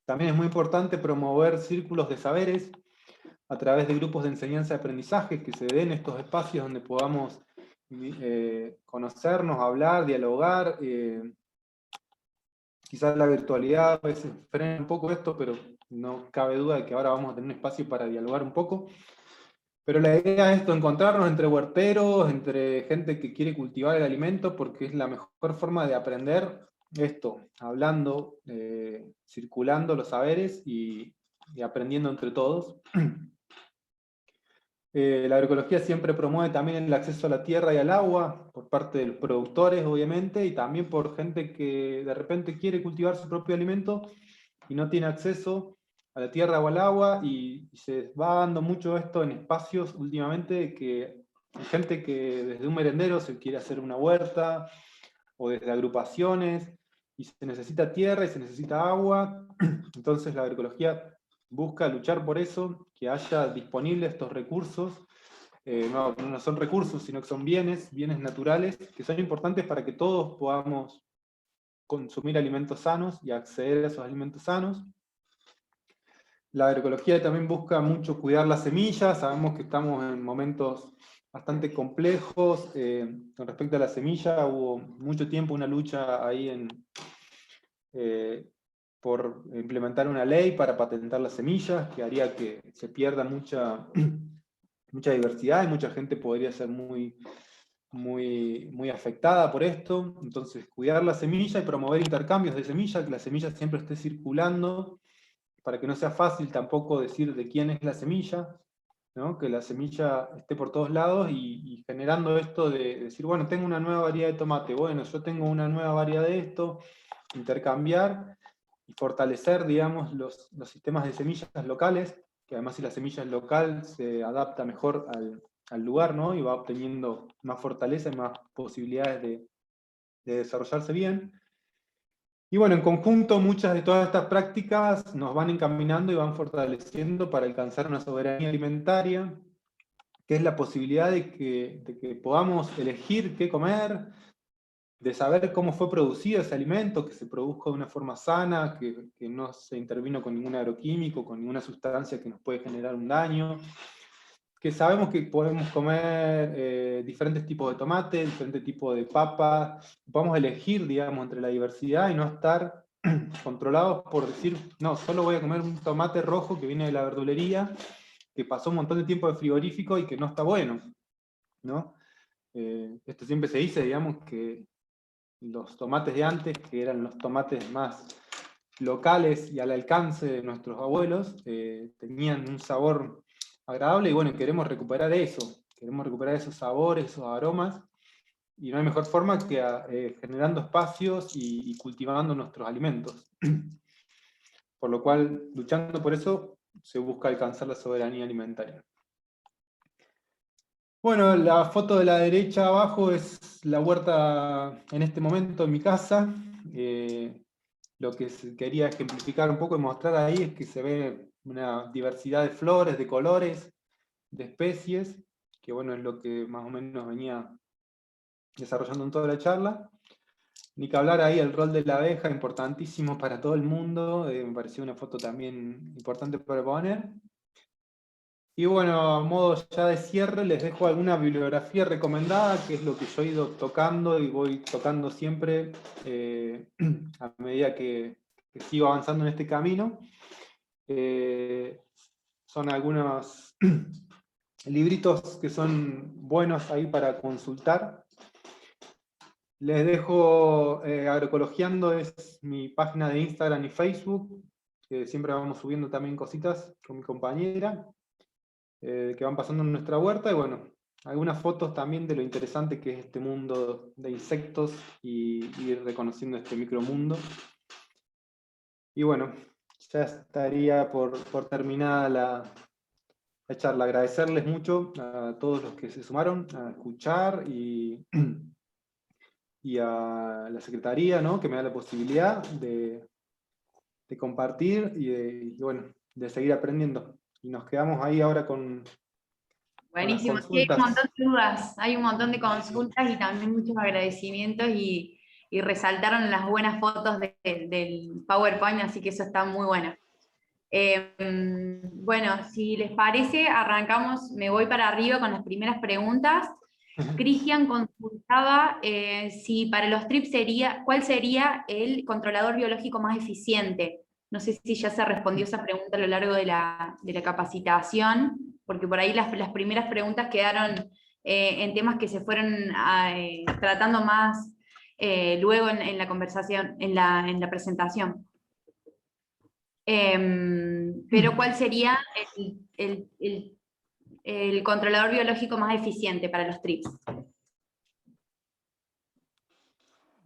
También es muy importante promover círculos de saberes a través de grupos de enseñanza y aprendizaje, que se den estos espacios donde podamos conocernos, hablar, dialogar. Quizás la virtualidad a veces frena un poco esto, pero no cabe duda de que ahora vamos a tener un espacio para dialogar un poco. Pero la idea es esto, encontrarnos entre huerteros, entre gente que quiere cultivar el alimento, porque es la mejor forma de aprender esto, hablando, circulando los saberes y aprendiendo entre todos. La agroecología siempre promueve también el acceso a la tierra y al agua, por parte de los productores, obviamente, y también por gente que de repente quiere cultivar su propio alimento y no tiene acceso a la tierra o al agua, y se va dando mucho esto en espacios últimamente, que hay gente que desde un merendero se quiere hacer una huerta, o desde agrupaciones, y se necesita tierra y se necesita agua. Entonces la agroecología busca luchar por eso, que haya disponibles estos recursos. No son recursos, sino que son bienes naturales, que son importantes para que todos podamos consumir alimentos sanos y acceder a esos alimentos sanos. La agroecología también busca mucho cuidar las semillas. Sabemos que estamos en momentos bastante complejos con respecto a la semilla. Hubo mucho tiempo una lucha ahí por implementar una ley para patentar las semillas, que haría que se pierda mucha diversidad, y mucha gente podría ser muy afectada por esto. Entonces, cuidar la semilla y promover intercambios de semillas, que la semilla siempre esté circulando, para que no sea fácil tampoco decir de quién es la semilla, ¿no? Que la semilla esté por todos lados, y generando esto de decir, bueno, tengo una nueva variedad de tomate, bueno, yo tengo una nueva variedad de esto, intercambiar y fortalecer, digamos, los sistemas de semillas locales, que además si la semilla es local se adapta mejor al lugar, ¿no? Y va obteniendo más fortaleza y más posibilidades de desarrollarse bien. Y bueno, en conjunto muchas de todas estas prácticas nos van encaminando y van fortaleciendo para alcanzar una soberanía alimentaria, que es la posibilidad de que podamos elegir qué comer, de saber cómo fue producido ese alimento, que se produjo de una forma sana, que no se intervino con ningún agroquímico, con ninguna sustancia que nos puede generar un daño, que sabemos que podemos comer diferentes tipos de tomate, diferentes tipos de papa, podemos elegir, digamos, entre la diversidad y no estar controlados por decir, no, solo voy a comer un tomate rojo que viene de la verdulería, que pasó un montón de tiempo de frigorífico y que no está bueno, ¿no? Esto siempre se dice, digamos, que los tomates de antes, que eran los tomates más locales y al alcance de nuestros abuelos, tenían un sabor agradable, y bueno, queremos recuperar eso, queremos recuperar esos sabores, esos aromas, y no hay mejor forma que generando espacios y cultivando nuestros alimentos. Por lo cual, luchando por eso, se busca alcanzar la soberanía alimentaria. Bueno, la foto de la derecha abajo es la huerta en este momento en mi casa. Lo que quería ejemplificar un poco y mostrar ahí es que se ve una diversidad de flores, de colores, de especies, que bueno, es lo que más o menos venía desarrollando en toda la charla. Ni que hablar ahí el rol de la abeja, importantísimo para todo el mundo. Me pareció una foto también importante para poner. Y bueno, a modo ya de cierre, les dejo alguna bibliografía recomendada, que es lo que yo he ido tocando y voy tocando siempre a medida que sigo avanzando en este camino. Son algunos libritos que son buenos ahí para consultar. Les dejo Agroecologiando, es mi página de Instagram y Facebook, que siempre vamos subiendo también cositas con mi compañera, que van pasando en nuestra huerta, y bueno, algunas fotos también de lo interesante que es este mundo de insectos, y ir reconociendo este micromundo. Y bueno, ya estaría por terminada la charla. Agradecerles mucho a todos los que se sumaron a escuchar, y a la Secretaría, ¿no?, que me da la posibilidad de compartir y bueno, de seguir aprendiendo. Y nos quedamos ahí ahora con Buenísimo, sí, hay un consultas. montón de dudas, hay un montón de consultas y también muchos agradecimientos y resaltaron las buenas fotos del PowerPoint, así que eso está muy bueno. Bueno, si les parece, arrancamos, me voy para arriba con las primeras preguntas. Cristian consultaba si para los TRIPS ¿cuál sería el controlador biológico más eficiente? No sé si ya se respondió esa pregunta a lo largo de la capacitación, porque por ahí las primeras preguntas quedaron en temas que se fueron tratando más luego en la conversación, en la presentación. Pero ¿cuál sería el controlador biológico más eficiente para los TRIPS?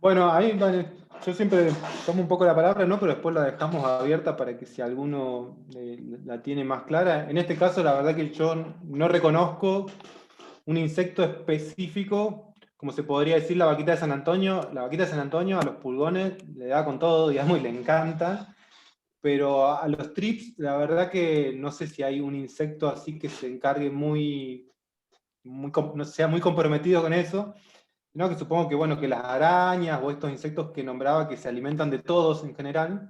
Bueno, ahí yo siempre tomo un poco la palabra, ¿no? Pero después la dejamos abierta para que si alguno la tiene más clara. En este caso, la verdad que yo no reconozco un insecto específico, como se podría decir la vaquita de San Antonio. La vaquita de San Antonio a los pulgones le da con todo, digamos, y le encanta. Pero a los trips, la verdad que no sé si hay un insecto así que se encargue no sea muy comprometido con eso. No, que supongo que, bueno, que las arañas o estos insectos que nombraba que se alimentan de todos en general,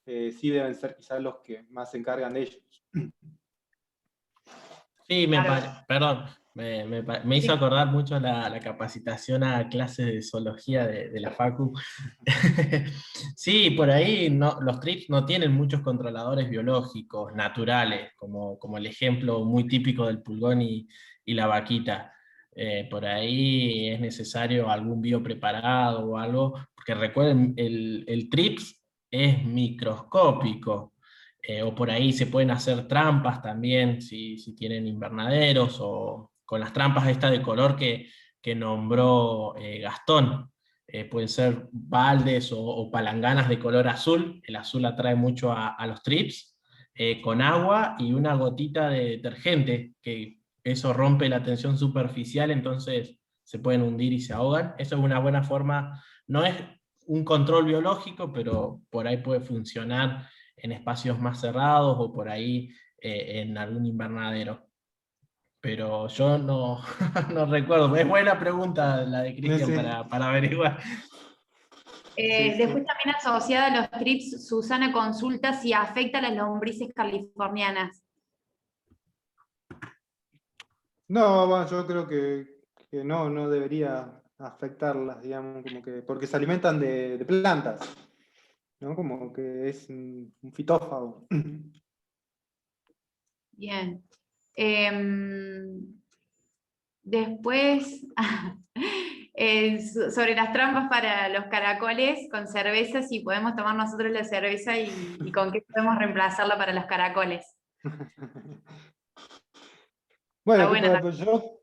sí deben ser quizás los que más se encargan de ellos. Sí, Claro. perdón, me hizo acordar mucho la capacitación a clases de zoología de la Facu. Sí, por ahí los TRIPS no tienen muchos controladores biológicos naturales, como el ejemplo muy típico del pulgón y la vaquita. Por ahí es necesario algún biopreparado o algo, porque recuerden, el TRIPS es microscópico. O por ahí se pueden hacer trampas también, si tienen invernaderos, o con las trampas estas de color que nombró Gastón. Pueden ser baldes o palanganas de color azul. El azul atrae mucho a los trips, con agua y una gotita de detergente, que eso rompe la tensión superficial, entonces se pueden hundir y se ahogan. Eso es una buena forma, no es un control biológico, pero por ahí puede funcionar en espacios más cerrados o por ahí en algún invernadero. Pero yo no, no recuerdo. Es buena pregunta la de Cristian Sí, para averiguar. sí, Después sí. también asociada a los TRIPS, Susana consulta si afecta a las lombrices californianas. No, bueno, yo creo que no debería afectarlas, digamos, como que, porque se alimentan de plantas, ¿no? Como que es un fitófago. Bien. Después, sobre las trampas para los caracoles con cerveza, si podemos tomar nosotros la cerveza y con qué podemos reemplazarla para los caracoles. Está Bueno, buena la... pues yo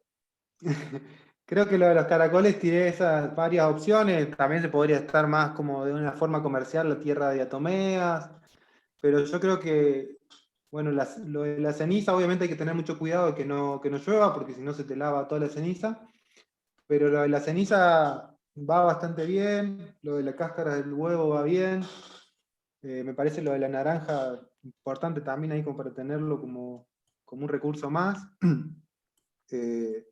creo que lo de los caracoles tiré esas varias opciones. También se podría estar más como de una forma comercial la tierra de diatomeas, pero yo creo que, bueno, lo de la ceniza, obviamente hay que tener mucho cuidado de que no llueva, porque si no se te lava toda la ceniza. Pero lo de la ceniza va bastante bien, lo de la cáscara del huevo va bien. Me parece lo de la naranja importante también ahí como para tenerlo como un recurso más. Eh,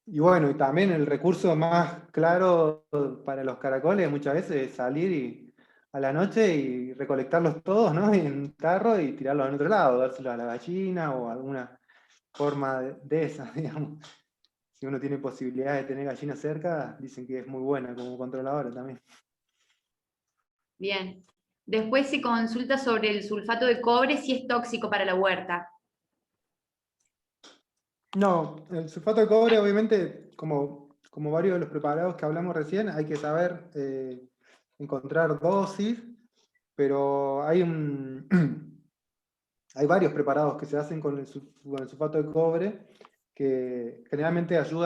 y bueno, y también el recurso más claro para los caracoles muchas veces es salir a la noche y recolectarlos todos, ¿no? En un tarro y tirarlos en otro lado, dárselos a la gallina o alguna forma de esa, digamos. Si uno tiene posibilidad de tener gallinas cerca, dicen que es muy buena como controladora también. Bien. Después se consulta sobre el sulfato de cobre, si es tóxico para la huerta. No, el sulfato de cobre, obviamente, como varios de los preparados que hablamos recién, hay que saber encontrar dosis, pero hay varios preparados que se hacen con el sulfato de cobre que generalmente ayudan